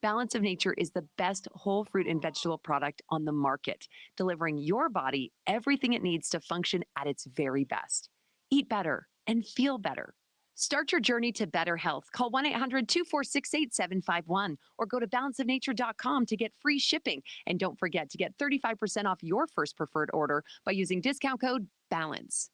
Balance of Nature is the best whole fruit and vegetable product on the market, delivering your body everything it needs to function at its very best. Eat better and feel better. Start your journey to better health. Call 1-800-246-8751 or go to balanceofnature.com to get free shipping. And don't forget to get 35% off your first preferred order by using discount code BALANCE.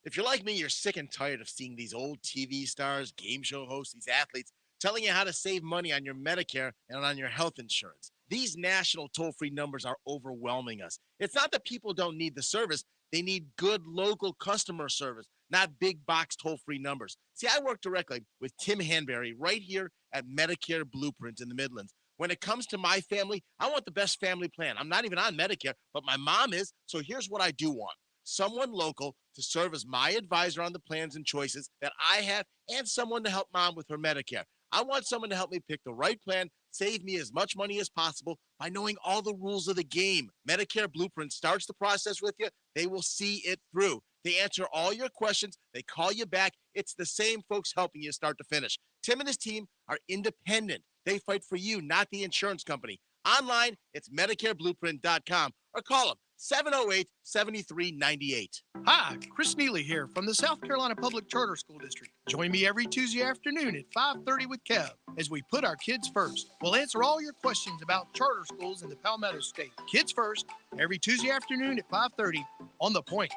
If you're like me, you're sick and tired of seeing these old TV stars, game show hosts, these athletes telling you how to save money on your Medicare and on your health insurance. These national toll-free numbers are overwhelming us. It's not that people don't need the service. They need good local customer service, not big box toll-free numbers. See, I work directly with Tim Hanberry right here at Medicare Blueprint in the Midlands. When it comes to my family, I want the best family plan. I'm not even on Medicare, but my mom is. So here's what I do want. Someone local to serve as my advisor on the plans and choices that I have, and someone to help mom with her Medicare. I want someone to help me pick the right plan, save me as much money as possible by knowing all the rules of the game. Medicare Blueprint starts the process with you. They will see it through. They answer all your questions. They call you back. It's the same folks helping you start to finish. Tim and his team are independent. They fight for you, not the insurance company. Online, it's MedicareBlueprint.com or call them 708-7398. Hi, Chris Neely here from the South Carolina Public Charter School District. Join me every Tuesday afternoon at 5:30 with Kev as we put our kids first. We'll answer all your questions about charter schools in the Palmetto State. Kids first, every Tuesday afternoon at 5:30 on The Point.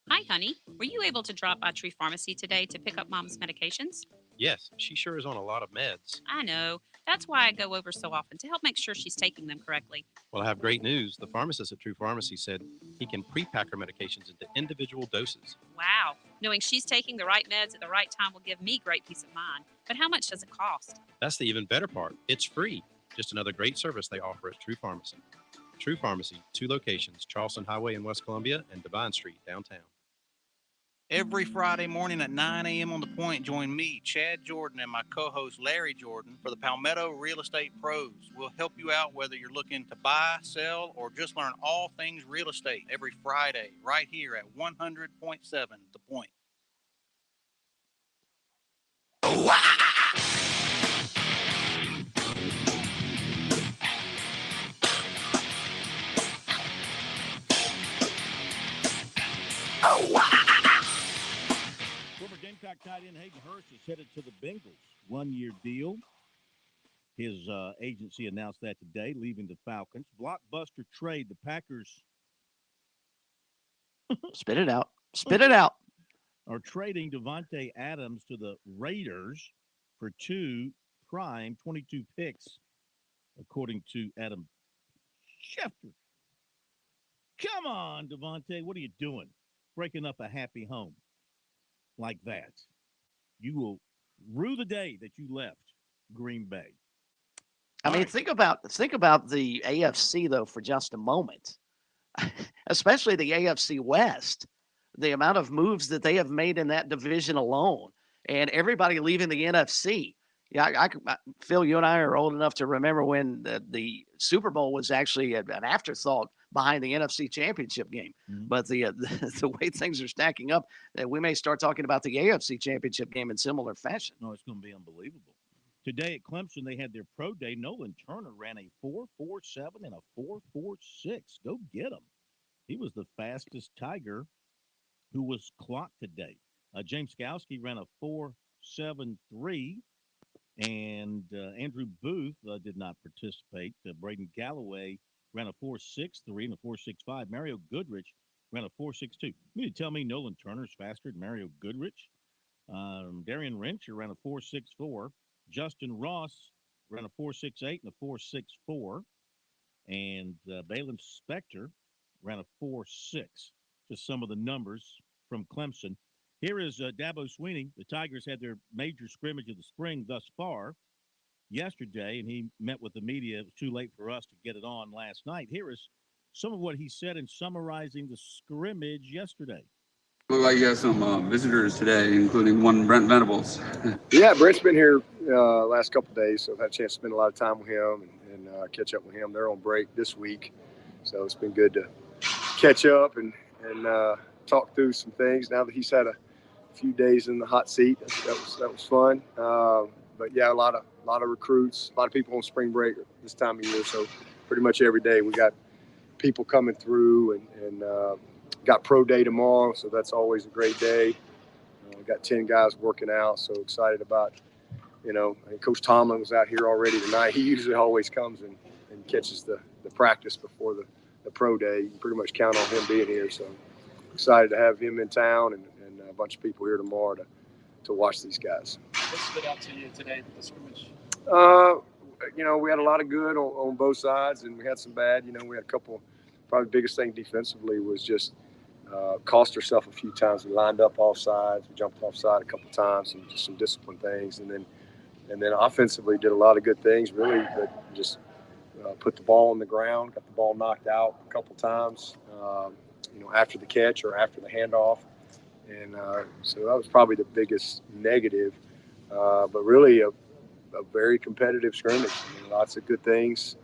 Hi, honey. Were you able to drop by Tree Pharmacy today to pick up Mom's medications? Yes, she sure is on a lot of meds. I know. That's why I go over so often to help make sure she's taking them correctly. Well, I have great news. The pharmacist at True Pharmacy said he can pre-pack her medications into individual doses. Wow. Knowing she's taking the right meds at the right time will give me great peace of mind. But how much does it cost? That's the even better part. It's free. Just another great service they offer at True Pharmacy. True Pharmacy, 2 locations, Charleston Highway in West Columbia and Devine Street downtown. Every Friday morning at 9 a.m. on The Point, join me, Chad Jordan, and my co-host Larry Jordan for the Palmetto Real Estate Pros. We'll help you out whether you're looking to buy, sell, or just learn all things real estate every Friday right here at 100.7 The Point. is headed to the Bengals. 1-year deal. His agency announced that today, leaving the Falcons. Blockbuster trade. The Packers Spit it out. Spit it out. are trading Devontae Adams to the Raiders for 2 prime 22 picks, according to Adam Schefter. Come on, Devontae. What are you doing? Breaking up a happy home like that. You will rue the day that you left Green Bay. I mean, think about the AFC though for just a moment, especially the AFC West. The amount of moves that they have made in that division alone, and everybody leaving the NFC. Yeah, Phil, you and I are old enough to remember when the Super Bowl was actually an afterthought behind the NFC Championship game. Mm-hmm. But the way things are stacking up, that we may start talking about the AFC Championship game in similar fashion. No, it's going to be unbelievable. Today at Clemson, they had their pro day. Nolan Turner ran a 4.47 and a 4.46. Go get him. He was the fastest Tiger who was clocked today. James Skowski ran a 4.73, and Andrew Booth did not participate. Braden Galloway ran a 4.63 and a 4.65. Mario Goodrich ran a 4.62. You mean to tell me Nolan Turner's faster than Mario Goodrich? Darian Rencher ran a 4.64. Justin Ross ran a 4.68 and a 4.64. And Balin Spector ran a 4.6. Just some of the numbers from Clemson. Here is Dabo Swinney. The Tigers had their major scrimmage of the spring thus far yesterday, and he met with the media. It was too late for us to get it on last night. Here is some of what he said in summarizing the scrimmage yesterday. Look like you got some visitors today, including one Brent Venables. Yeah, Brent's been here last couple of days, so I've had a chance to spend a lot of time with him and catch up with him. They're on break this week, so it's been good to catch up and talk through some things. Now that he's had a few days in the hot seat, that was fun. But yeah, a lot of recruits, a lot of people on spring break this time of year. So pretty much every day we got people coming through and got pro day tomorrow, so that's always a great day. We got 10 guys working out, so excited about, I think Coach Tomlin was out here already tonight. He usually always comes and catches the practice before the pro day. You can pretty much count on him being here, so excited to have him in town and a bunch of people here tomorrow to watch these guys. What stood out to you today with the scrimmage? We had a lot of good on both sides, and we had some bad. We had a couple. Probably the biggest thing defensively was just cost ourselves a few times. We lined up off sides, we jumped offside a couple times, and just some discipline things. And then offensively did a lot of good things, really, but just put the ball on the ground, got the ball knocked out a couple times, after the catch or after the handoff. And so that was probably the biggest negative, but really a very competitive scrimmage. Lots of good things.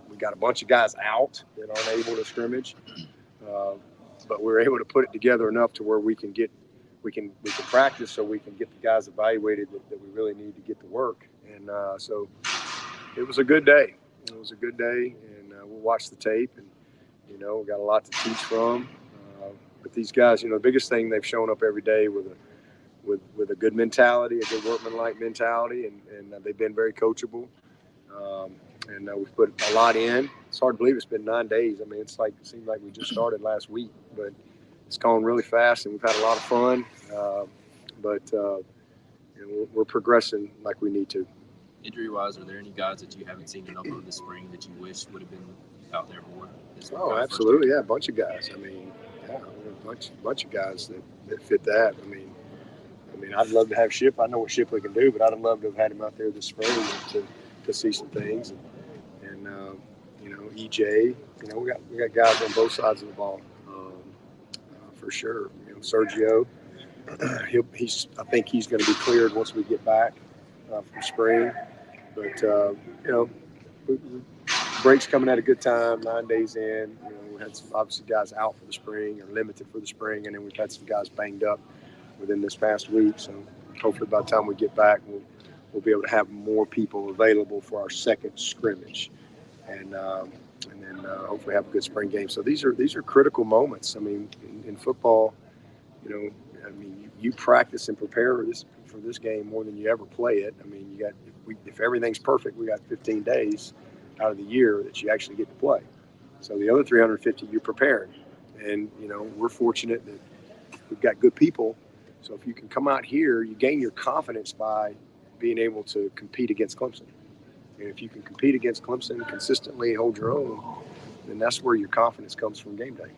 We got a bunch of guys out that aren't able to scrimmage, but we're able to put it together enough to where we can practice, so we can get the guys evaluated that we really need to get to work. And so it was a good day. It was a good day, and we'll watch the tape, and we got a lot to teach from. But these guys, the biggest thing, they've shown up every day with a good mentality, a good workmanlike mentality, and they've been very coachable. And we've put a lot in. It's hard to believe it's been 9 days. I mean, it seems like we just started last week, but it's gone really fast, and we've had a lot of fun. We're progressing like we need to. Injury-wise, are there any guys that you haven't seen enough of this spring that you wish would have been out there more? Oh, absolutely, yeah, a bunch of guys. I mean, a bunch of guys that fit that. I mean, I'd love to have Ship. I know what Shipley can do, but I'd love to have had him out there this spring to see some things. And EJ, we got guys on both sides of the ball, for sure. Sergio, I think he's going to be cleared once we get back from spring. But break's coming at a good time. 9 days in, we had some obviously guys out for the spring or limited for the spring, and then we've had some guys banged up within this past week. So hopefully by the time we get back, we'll be able to have more people available for our second scrimmage, and then hopefully have a good spring game. So these are critical moments. I mean, in football, you practice and prepare for this game more than you ever play it. I mean, if everything's perfect, we got 15 days out of the year that you actually get to play. So the other 350, you're prepared. And, we're fortunate that we've got good people. So if you can come out here, you gain your confidence by being able to compete against Clemson. And if you can compete against Clemson consistently, hold your own, then that's where your confidence comes from game day.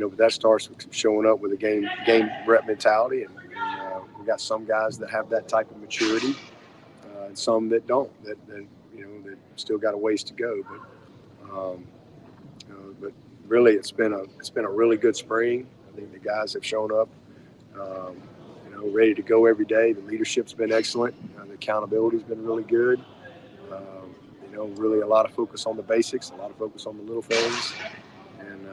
But that starts with showing up with a game rep mentality. And we got some guys that have that type of maturity, and some that don't. That still got a ways to go. But really, it's been a really good spring. I think the guys have shown up, ready to go every day. The leadership's been excellent. The accountability's been really good. Really a lot of focus on the basics, a lot of focus on the little things, and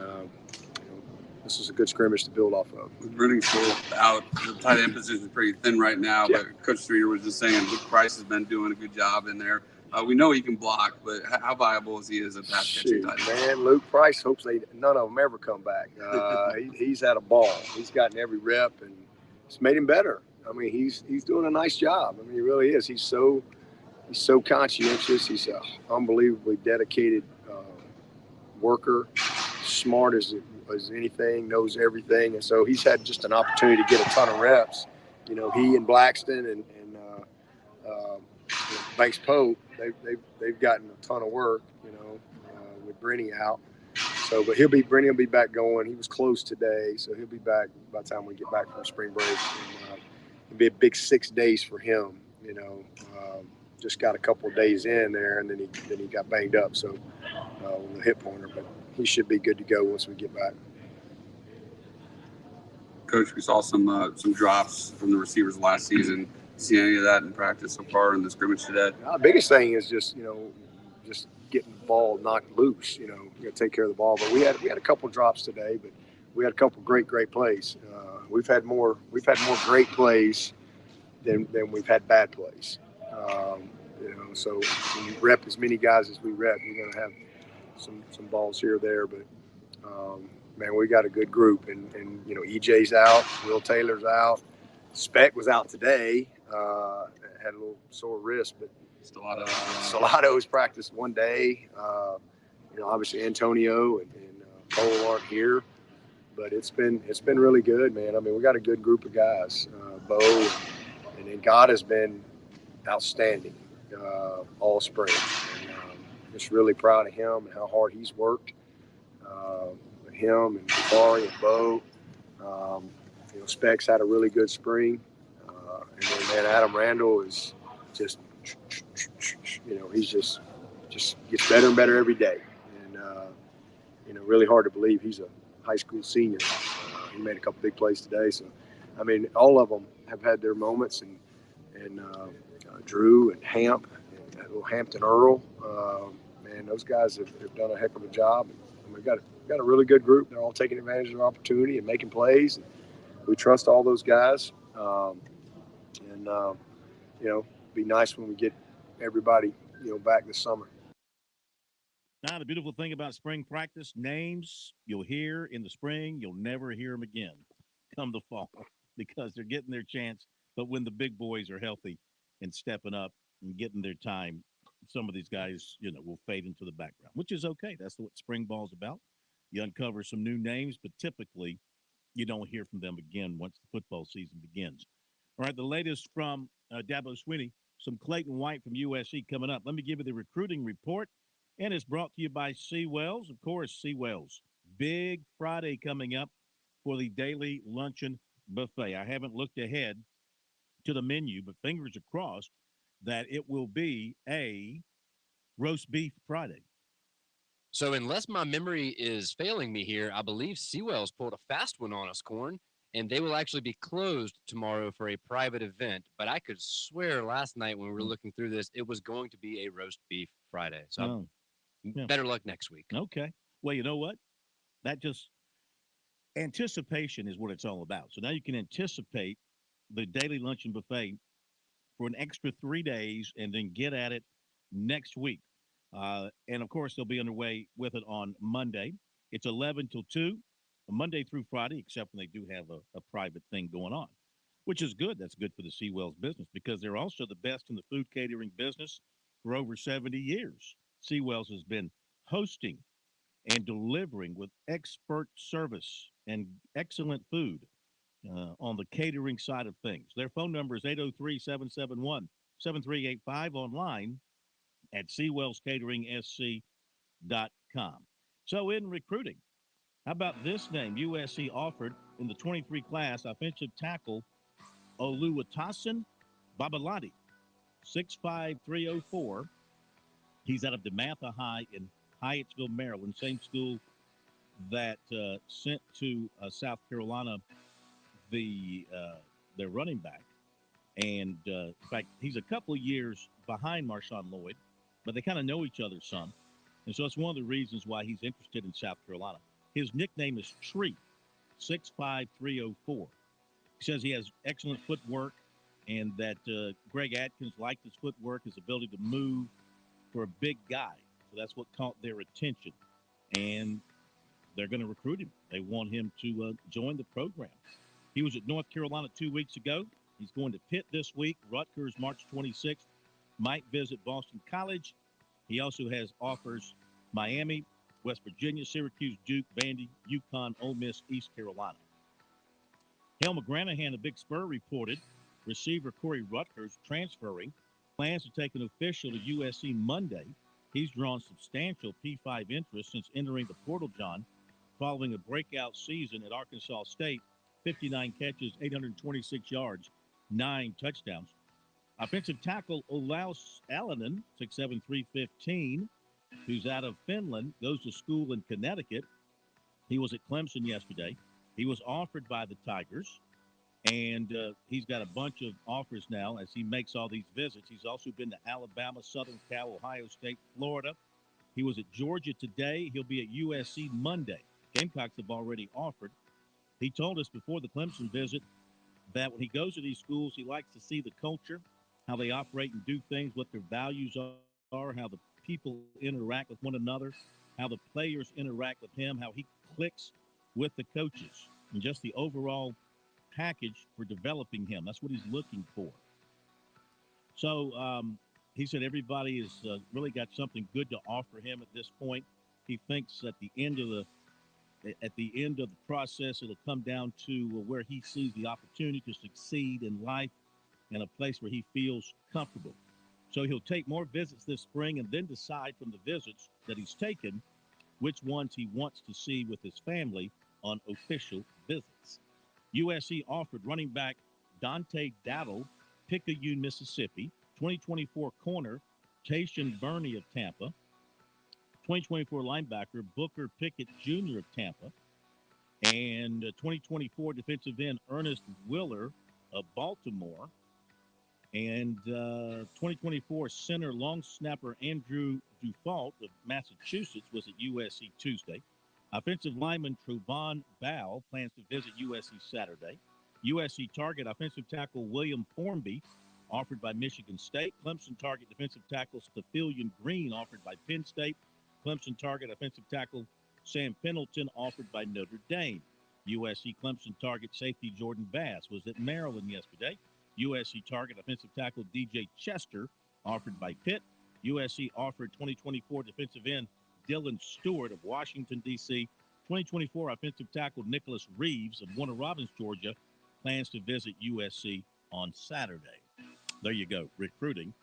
this is a good scrimmage to build off of. With Brennan School out, the tight end position is pretty thin right now, Yeah. but Coach Streeter was just saying Luke Price has been doing a good job in there. We know he can block, but how viable is he as a pass catching tight end? Man, Luke Price hopes none of them ever come back. He's had a ball. He's gotten every rep, and it's made him better. I mean, he's doing a nice job. I mean, he really is. He's so conscientious. He's an unbelievably dedicated worker, smart as anything, knows everything, and so he's had just an opportunity to get a ton of reps. He and Blackston and Banks Pope, they've gotten a ton of work. With Brenny out. So, but Brenny will be back going. He was close today, so he'll be back by the time we get back from spring break. And, it'll be a big 6 days for him. Just got a couple of days in there, and then he got banged up. So with the hip pointer, but he should be good to go once we get back. Coach, we saw some drops from the receivers last season. See any of that in practice so far in the scrimmage today? The biggest thing is just getting the ball knocked loose. You got to take care of the ball. But we had a couple drops today, but we had a couple great plays. We've had more great plays than we've had bad plays. So when you rep as many guys as we rep, you're going to have some balls here or there. But man, we got a good group, and EJ's out, Will Taylor's out, Speck was out today. Had a little sore wrist, but Stellado's practiced one day. Obviously Antonio and Cole aren't here, but it's been really good, man. I mean, we got a good group of guys. Bo and then God has been outstanding all spring. And, just really proud of him and how hard he's worked. Him and Jabari and Bo. Specs had a really good spring. And then, man, Adam Randall is just, he's just gets better and better every day. And, really hard to believe he's a high school senior. He made a couple big plays today. So, I mean, all of them have had their moments, and Drew and Hamp and little Hampton Earl, man, those guys have done a heck of a job. And we've got a really good group. They're all taking advantage of their opportunity and making plays. And we trust all those guys. Be nice when we get everybody, back this summer. Now, the beautiful thing about spring practice, names you'll hear in the spring, you'll never hear them again come the fall because they're getting their chance. But when the big boys are healthy and stepping up and getting their time, some of these guys, will fade into the background, which is okay. That's what spring ball's about. You uncover some new names, but typically you don't hear from them again once the football season begins. All right, the latest from Dabo Swinney, some Clayton White from USC coming up. Let me give you the recruiting report, and it's brought to you by C. Wells. Of course, C. Wells. Big Friday coming up for the daily luncheon buffet. I haven't looked ahead to the menu, but fingers are crossed that it will be a roast beef Friday. So unless my memory is failing me here, I believe Seawell's pulled a fast one on us, Corn, and they will actually be closed tomorrow for a private event. But I could swear last night when we were looking through this, it was going to be a roast beef Friday. So better luck next week. Okay. Well, you know what? That just anticipation is what it's all about. So now you can anticipate the daily luncheon buffet for an extra 3 days and then get at it next week. And, of course, they'll be underway with it on Monday. It's 11 till 2 Monday through Friday, except when they do have a private thing going on, which is good. That's good for the Seawell's business because they're also the best in the food catering business for over 70 years. Seawell's has been hosting and delivering with expert service and excellent food on the catering side of things. Their phone number is 803-771-7385, online at SeawellsCateringSC.com. So in recruiting, how about this name? USC offered in the 23 class offensive tackle Oluwatosin Babalati, 6'5", 304. He's out of DeMatha High in Hyattsville, Maryland, same school that sent to South Carolina their running back. And in fact, he's a couple of years behind Marshawn Lloyd, but they kind of know each other some. And so it's one of the reasons why he's interested in South Carolina. His nickname is Tree, 6'5", 304. He says he has excellent footwork and that Greg Atkins liked his footwork, his ability to move for a big guy. So that's what caught their attention. And they're going to recruit him. They want him to join the program. He was at North Carolina 2 weeks ago. He's going to Pitt this week. Rutgers, March 26th. Might visit Boston College. He also has offers Miami, West Virginia, Syracuse, Duke, Vandy, UConn, Ole Miss, East Carolina. Hale McGranahan, a Big Spur, reported receiver Corey Rutgers transferring. Plans to take an official to USC Monday. He's drawn substantial P5 interest since entering the portal, John, following a breakout season at Arkansas State, 59 catches, 826 yards, 9 touchdowns. Offensive tackle Olaus Alanen, 6'7", 315, who's out of Finland, goes to school in Connecticut. He was at Clemson yesterday. He was offered by the Tigers, and he's got a bunch of offers now as he makes all these visits. He's also been to Alabama, Southern Cal, Ohio State, Florida. He was at Georgia today. He'll be at USC Monday. Gamecocks have already offered. He told us before the Clemson visit that when he goes to these schools, he likes to see the culture, how they operate and do things, what their values are, how the people interact with one another, how the players interact with him, how he clicks with the coaches, and just the overall package for developing him. That's what he's looking for. So he said everybody has really got something good to offer him at this point. He thinks at the end of the process, it'll come down to where he sees the opportunity to succeed in life in a place where he feels comfortable. So he'll take more visits this spring and then decide from the visits that he's taken which ones he wants to see with his family on official visits. USC offered running back Dante Dattle, Picayune, Mississippi, 2024 corner Tayshaun Burney of Tampa, 2024 linebacker Booker Pickett Jr. of Tampa, and 2024 defensive end Ernest Willer of Baltimore, and 2024 center long snapper Andrew Dufault of Massachusetts was at USC Tuesday. Offensive lineman Truvon Bow plans to visit USC Saturday. USC target offensive tackle William Formby, offered by Michigan State. Clemson target defensive tackle Stephilian Green, offered by Penn State. Clemson target offensive tackle Sam Pendleton, offered by Notre Dame. USC Clemson target safety Jordan Bass was at Maryland yesterday. USC target offensive tackle DJ Chester, offered by Pitt. USC offered 2024 defensive end Dylan Stewart of Washington, D.C. 2024 offensive tackle Nicholas Reeves of Warner Robins, Georgia, plans to visit USC on Saturday. There you go, recruiting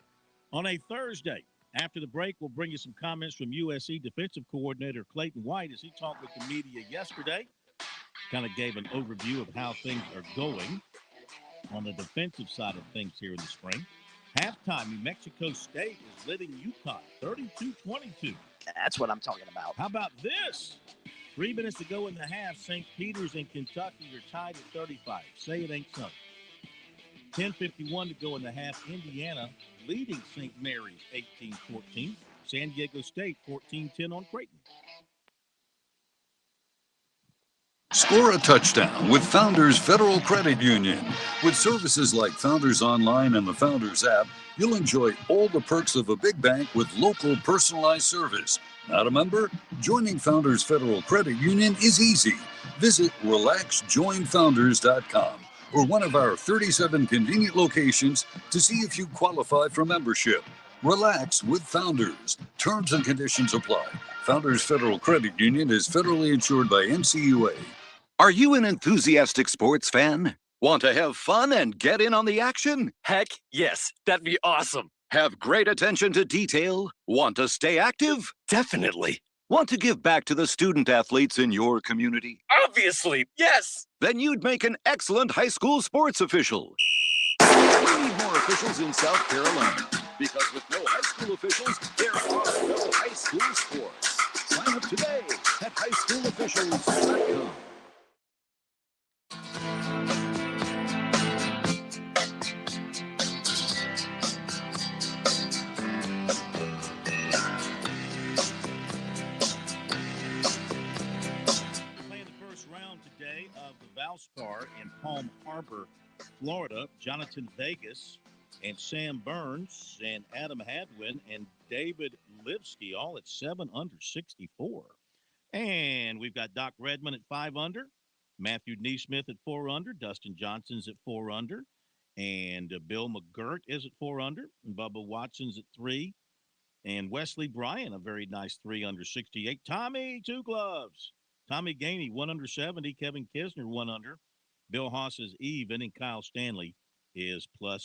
on a Thursday. After the break, we'll bring you some comments from USC defensive coordinator Clayton White as he talked with the media yesterday. Kind of gave an overview of how things are going on the defensive side of things here in the spring. Halftime, New Mexico State is leading UConn 32-22. That's what I'm talking about. How about this? 3 minutes to go in the half. St. Peter's and Kentucky are tied at 35. Say it ain't so. 10:51 to go in the half. Indiana leading St. Mary's 18-14. San Diego State 14-10 on Creighton. Score a touchdown with Founders Federal Credit Union. With services like Founders Online and the Founders app, you'll enjoy all the perks of a big bank with local personalized service. Not a member? Joining Founders Federal Credit Union is easy. Visit relaxjoinfounders.com or one of our 37 convenient locations to see if you qualify for membership. Relax with Founders. Terms and conditions apply. Founders Federal Credit Union is federally insured by NCUA. Are you an enthusiastic sports fan? Want to have fun and get in on the action? Heck, yes. That'd be awesome. Have great attention to detail? Want to stay active? Definitely. Want to give back to the student athletes in your community? Obviously, yes. Then you'd make an excellent high school sports official. We need more officials in South Carolina, because with no high school officials, there are no high school sports. Sign up today at highschoolofficials.com. Of the Valspar in Palm Harbor, Florida. Jonathan Vegas and Sam Burns and Adam Hadwin and David Lipsky all at 7 under 64. And we've got Doc Redmond at 5 under, Matthew Neesmith at 4 under, Dustin Johnson's at 4 under, and Bill McGirt is at 4 under, and Bubba Watson's at 3, and Wesley Bryan, a very nice 3 under 68. Tommy, 2 gloves. Tommy Gainey, 1 under 70. Kevin Kisner, 1 under. Bill Haas is even, and Kyle Stanley is +2. All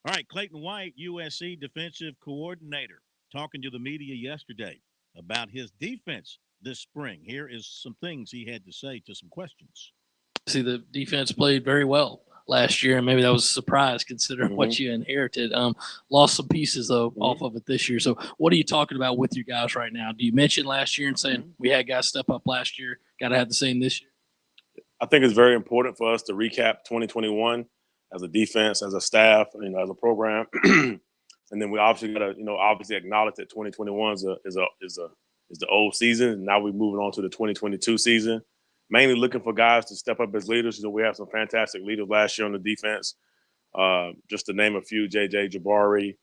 right, Clayton White, USC defensive coordinator, talking to the media yesterday about his defense this spring. Here is some things he had to say to some questions. See, the defense played very well last year, and maybe that was a surprise considering what you inherited. Lost some pieces, though, off of it this year. So what are you talking about with your guys right now? Do you mention last year and saying we had guys step up last year, got to have the same this year? I think it's very important for us to recap 2021 as a defense, as a staff, as a program. And then we obviously got to, obviously acknowledge that 2021 is the old season. And now we're moving on to the 2022 season. Mainly looking for guys to step up as leaders. We have some fantastic leaders last year on the defense. Just to name a few, J.J. Jabari.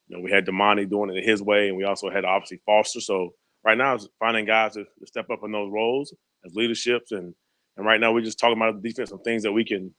We had Damani doing it his way, and we also had obviously Foster. So right now it's finding guys to step up in those roles as leaderships. And right now we're just talking about the defense, some things that we did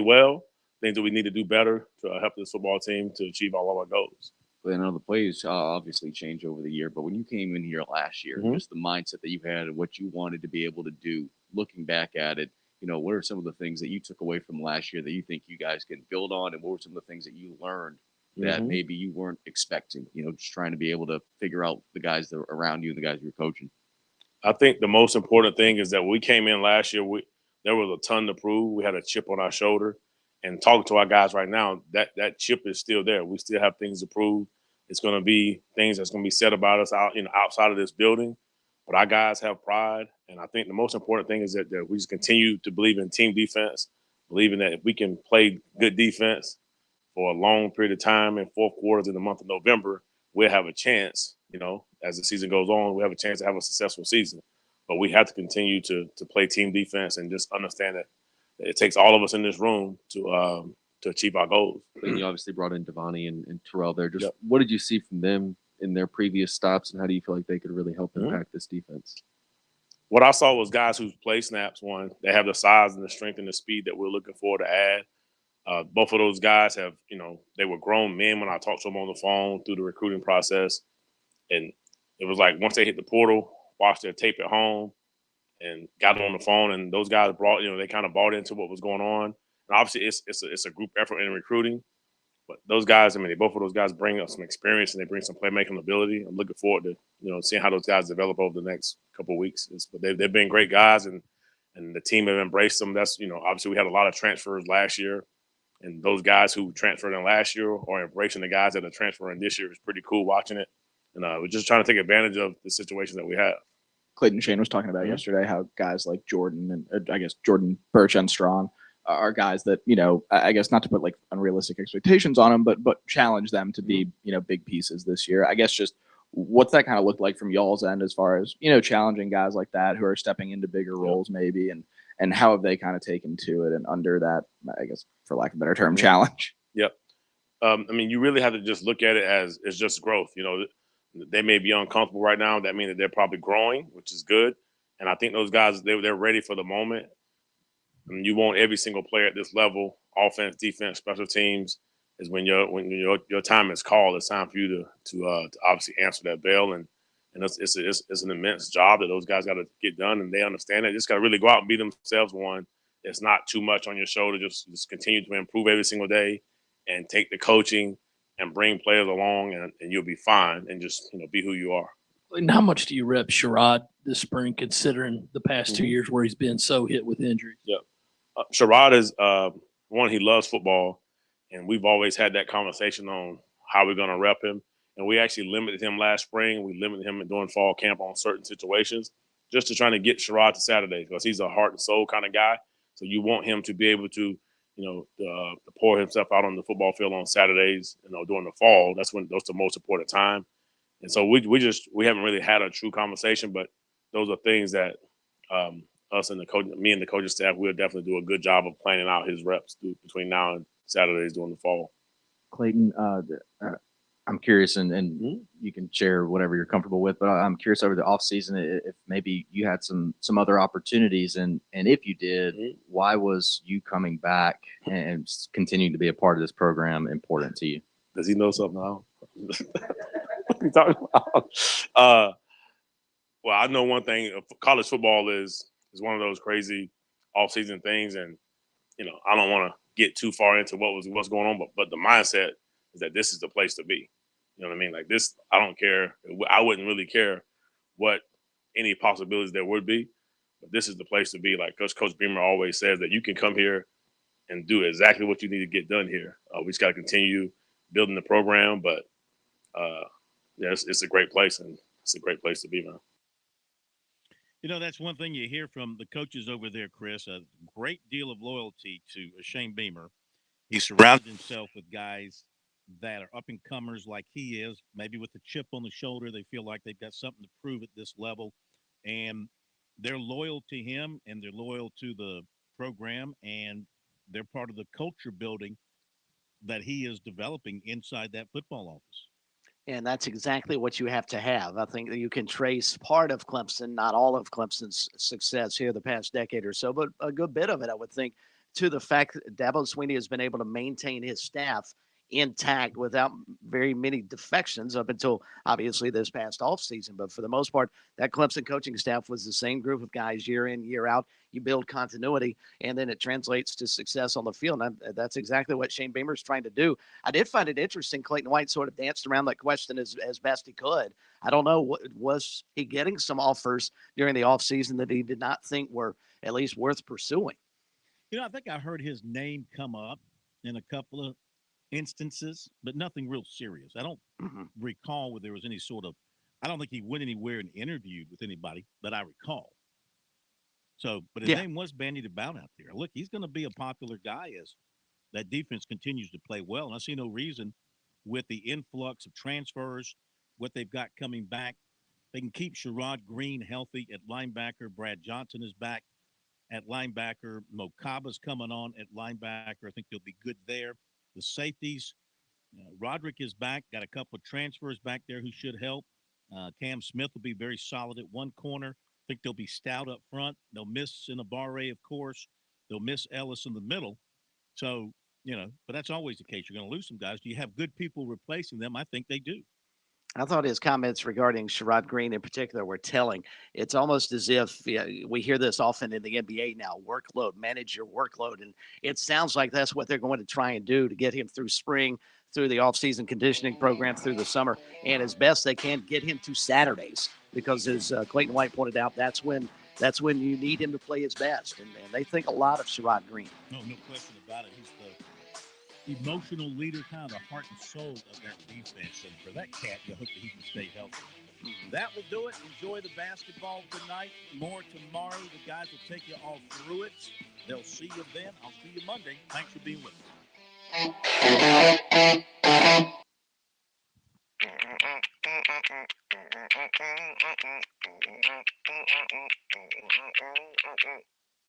well, things that we need to do better to help this football team to achieve all of our goals. I know the plays obviously change over the year, but when you came in here last year, just the mindset that you had and what you wanted to be able to do, looking back at it, what are some of the things that you took away from last year that you think you guys can build on, and what were some of the things that you learned that maybe you weren't expecting, just trying to be able to figure out the guys that are around you and the guys you're coaching? I think the most important thing is that when we came in last year, there was a ton to prove. We had a chip on our shoulder. And talking to our guys right now, that chip is still there. We still have things to prove. It's going to be things that's going to be said about us outside of this building. But our guys have pride. And I think the most important thing is that we just continue to believe in team defense, believing that if we can play good defense for a long period of time in 4 quarters in the month of November, we'll have a chance, as the season goes on, we'll have a chance to have a successful season. But we have to continue to play team defense and just understand that it takes all of us in this room to achieve our goals. And you obviously brought in Devani and Terrell there. Just what did you see from them in their previous stops, and how do you feel like they could really help impact this defense? What I saw was guys who play snaps. One, they have the size and the strength and the speed that we're looking for to add. Both of those guys have, they were grown men when I talked to them on the phone through the recruiting process. And it was like once they hit the portal, watched their tape at home, and got on the phone, and those guys they kind of bought into what was going on. And obviously, it's a group effort in recruiting, but those guys, both of those guys bring up some experience and they bring some playmaking ability. I'm looking forward to seeing how those guys develop over the next couple of weeks. But they've been great guys, and the team have embraced them. That's obviously we had a lot of transfers last year, and those guys who transferred in last year are embracing the guys that are transferring this year. It's pretty cool watching it, and we're just trying to take advantage of the situation that we have. Clayton Shane was talking about yesterday how guys like Jordan and I guess Jordan Birch and Strawn are guys that, I guess not to put like unrealistic expectations on them, but challenge them to be, big pieces this year. I guess just what's that kind of look like from y'all's end as far as, challenging guys like that who are stepping into bigger roles maybe, and how have they kind of taken to it and under that, I guess, for lack of a better term, challenge? Yep. You really have to just look at it as it's just growth. they may be uncomfortable right now. That means that they're probably growing, which is good. And I think those guys, they're ready for the moment. And you want every single player at this level, offense, defense, special teams, is when your time is called. It's time for you to obviously answer that bell. And it's an immense job that those guys got to get done, and they understand it. Just got to really go out and be themselves. One, it's not too much on your shoulder. Just continue to improve every single day, and take the coaching and bring players along, and you'll be fine. And just be who you are. And how much do you rep Sherrod this spring, considering the past 2 years where he's been so hit with injuries? Yep. Sherrod is one. He loves football, and we've always had that conversation on how we're going to rep him. And we actually limited him last spring. We limited him during fall camp on certain situations, just to try to get Sherrod to Saturdays, because he's a heart and soul kind of guy. So you want him to be able to, to pour himself out on the football field on Saturdays. During the fall, that's the most important time. And so we haven't really had a true conversation, but those are things that us and me and the coaching staff, we'll definitely do a good job of planning out his reps between now and Saturdays during the fall. Clayton, I'm curious, and you can share whatever you're comfortable with, but I'm curious over the offseason if maybe you had some other opportunities, and if you did, why was you coming back and continuing to be a part of this program important to you? Does he know something now? What are you talking about? Well, I know one thing: college football is one of those crazy off-season things, and I don't want to get too far into what's going on, but the mindset is that this is the place to be. You know what I mean? Like this, I don't care. I wouldn't really care what any possibilities there would be, but this is the place to be. Like Coach Beamer always says, that you can come here and do exactly what you need to get done here. We just got to continue building the program, but yeah, it's a great place, and it's a great place to be, man. That's one thing you hear from the coaches over there, Chris, a great deal of loyalty to Shane Beamer. He surrounded himself with guys that are up-and-comers like he is, maybe with a chip on the shoulder. They feel like they've got something to prove at this level, and they're loyal to him, and they're loyal to the program, and they're part of the culture building that he is developing inside that football office. And that's exactly what you have to have. I think that you can trace part of Clemson, not all of Clemson's success here the past decade or so, but a good bit of it, I would think, to the fact that Dabo Swinney has been able to maintain his staff intact without very many defections up until obviously this past offseason. But for the most part, that Clemson coaching staff was the same group of guys year in, year out. You build continuity, and then it translates to success on the field. And that's exactly what Shane Beamer's trying to do. I did find it interesting. Clayton White sort of danced around that question as best he could. I don't know, was he getting some offers during the offseason that he did not think were at least worth pursuing? I think I heard his name come up in a couple of instances, but nothing real serious. I don't recall where there was any sort of, I don't think he went anywhere and interviewed with anybody that I recall. So, but his name was bandied about out there. Look, he's going to be a popular guy as that defense continues to play well. And I see no reason with the influx of transfers, what they've got coming back. They can keep Sherrod Green healthy at linebacker. Brad Johnson is back at linebacker. Mo Kaba's coming on at linebacker. I think they'll be good there. The safeties, Roderick is back. Got a couple of transfers back there who should help. Cam Smith will be very solid at one corner. I think they'll be stout up front. They'll miss Inabare, of course. They'll miss Ellis in the middle. So, but that's always the case. You're going to lose some guys. Do you have good people replacing them? I think they do. I thought his comments regarding Sherrod Green in particular were telling. It's almost as if we hear this often in the NBA now, workload, manage your workload. And it sounds like that's what they're going to try and do to get him through spring, through the offseason conditioning program, through the summer, and as best they can get him to Saturdays. Because as Clayton White pointed out, that's when you need him to play his best. And they think a lot of Sherrod Green. No question about it. He's the emotional leader, kind of the heart and soul of that defense. And for that cat, you hope that he can stay healthy. That will do it. Enjoy the basketball tonight. More tomorrow. The guys will take you all through it. They'll see you then. I'll see you Monday. Thanks for being with us.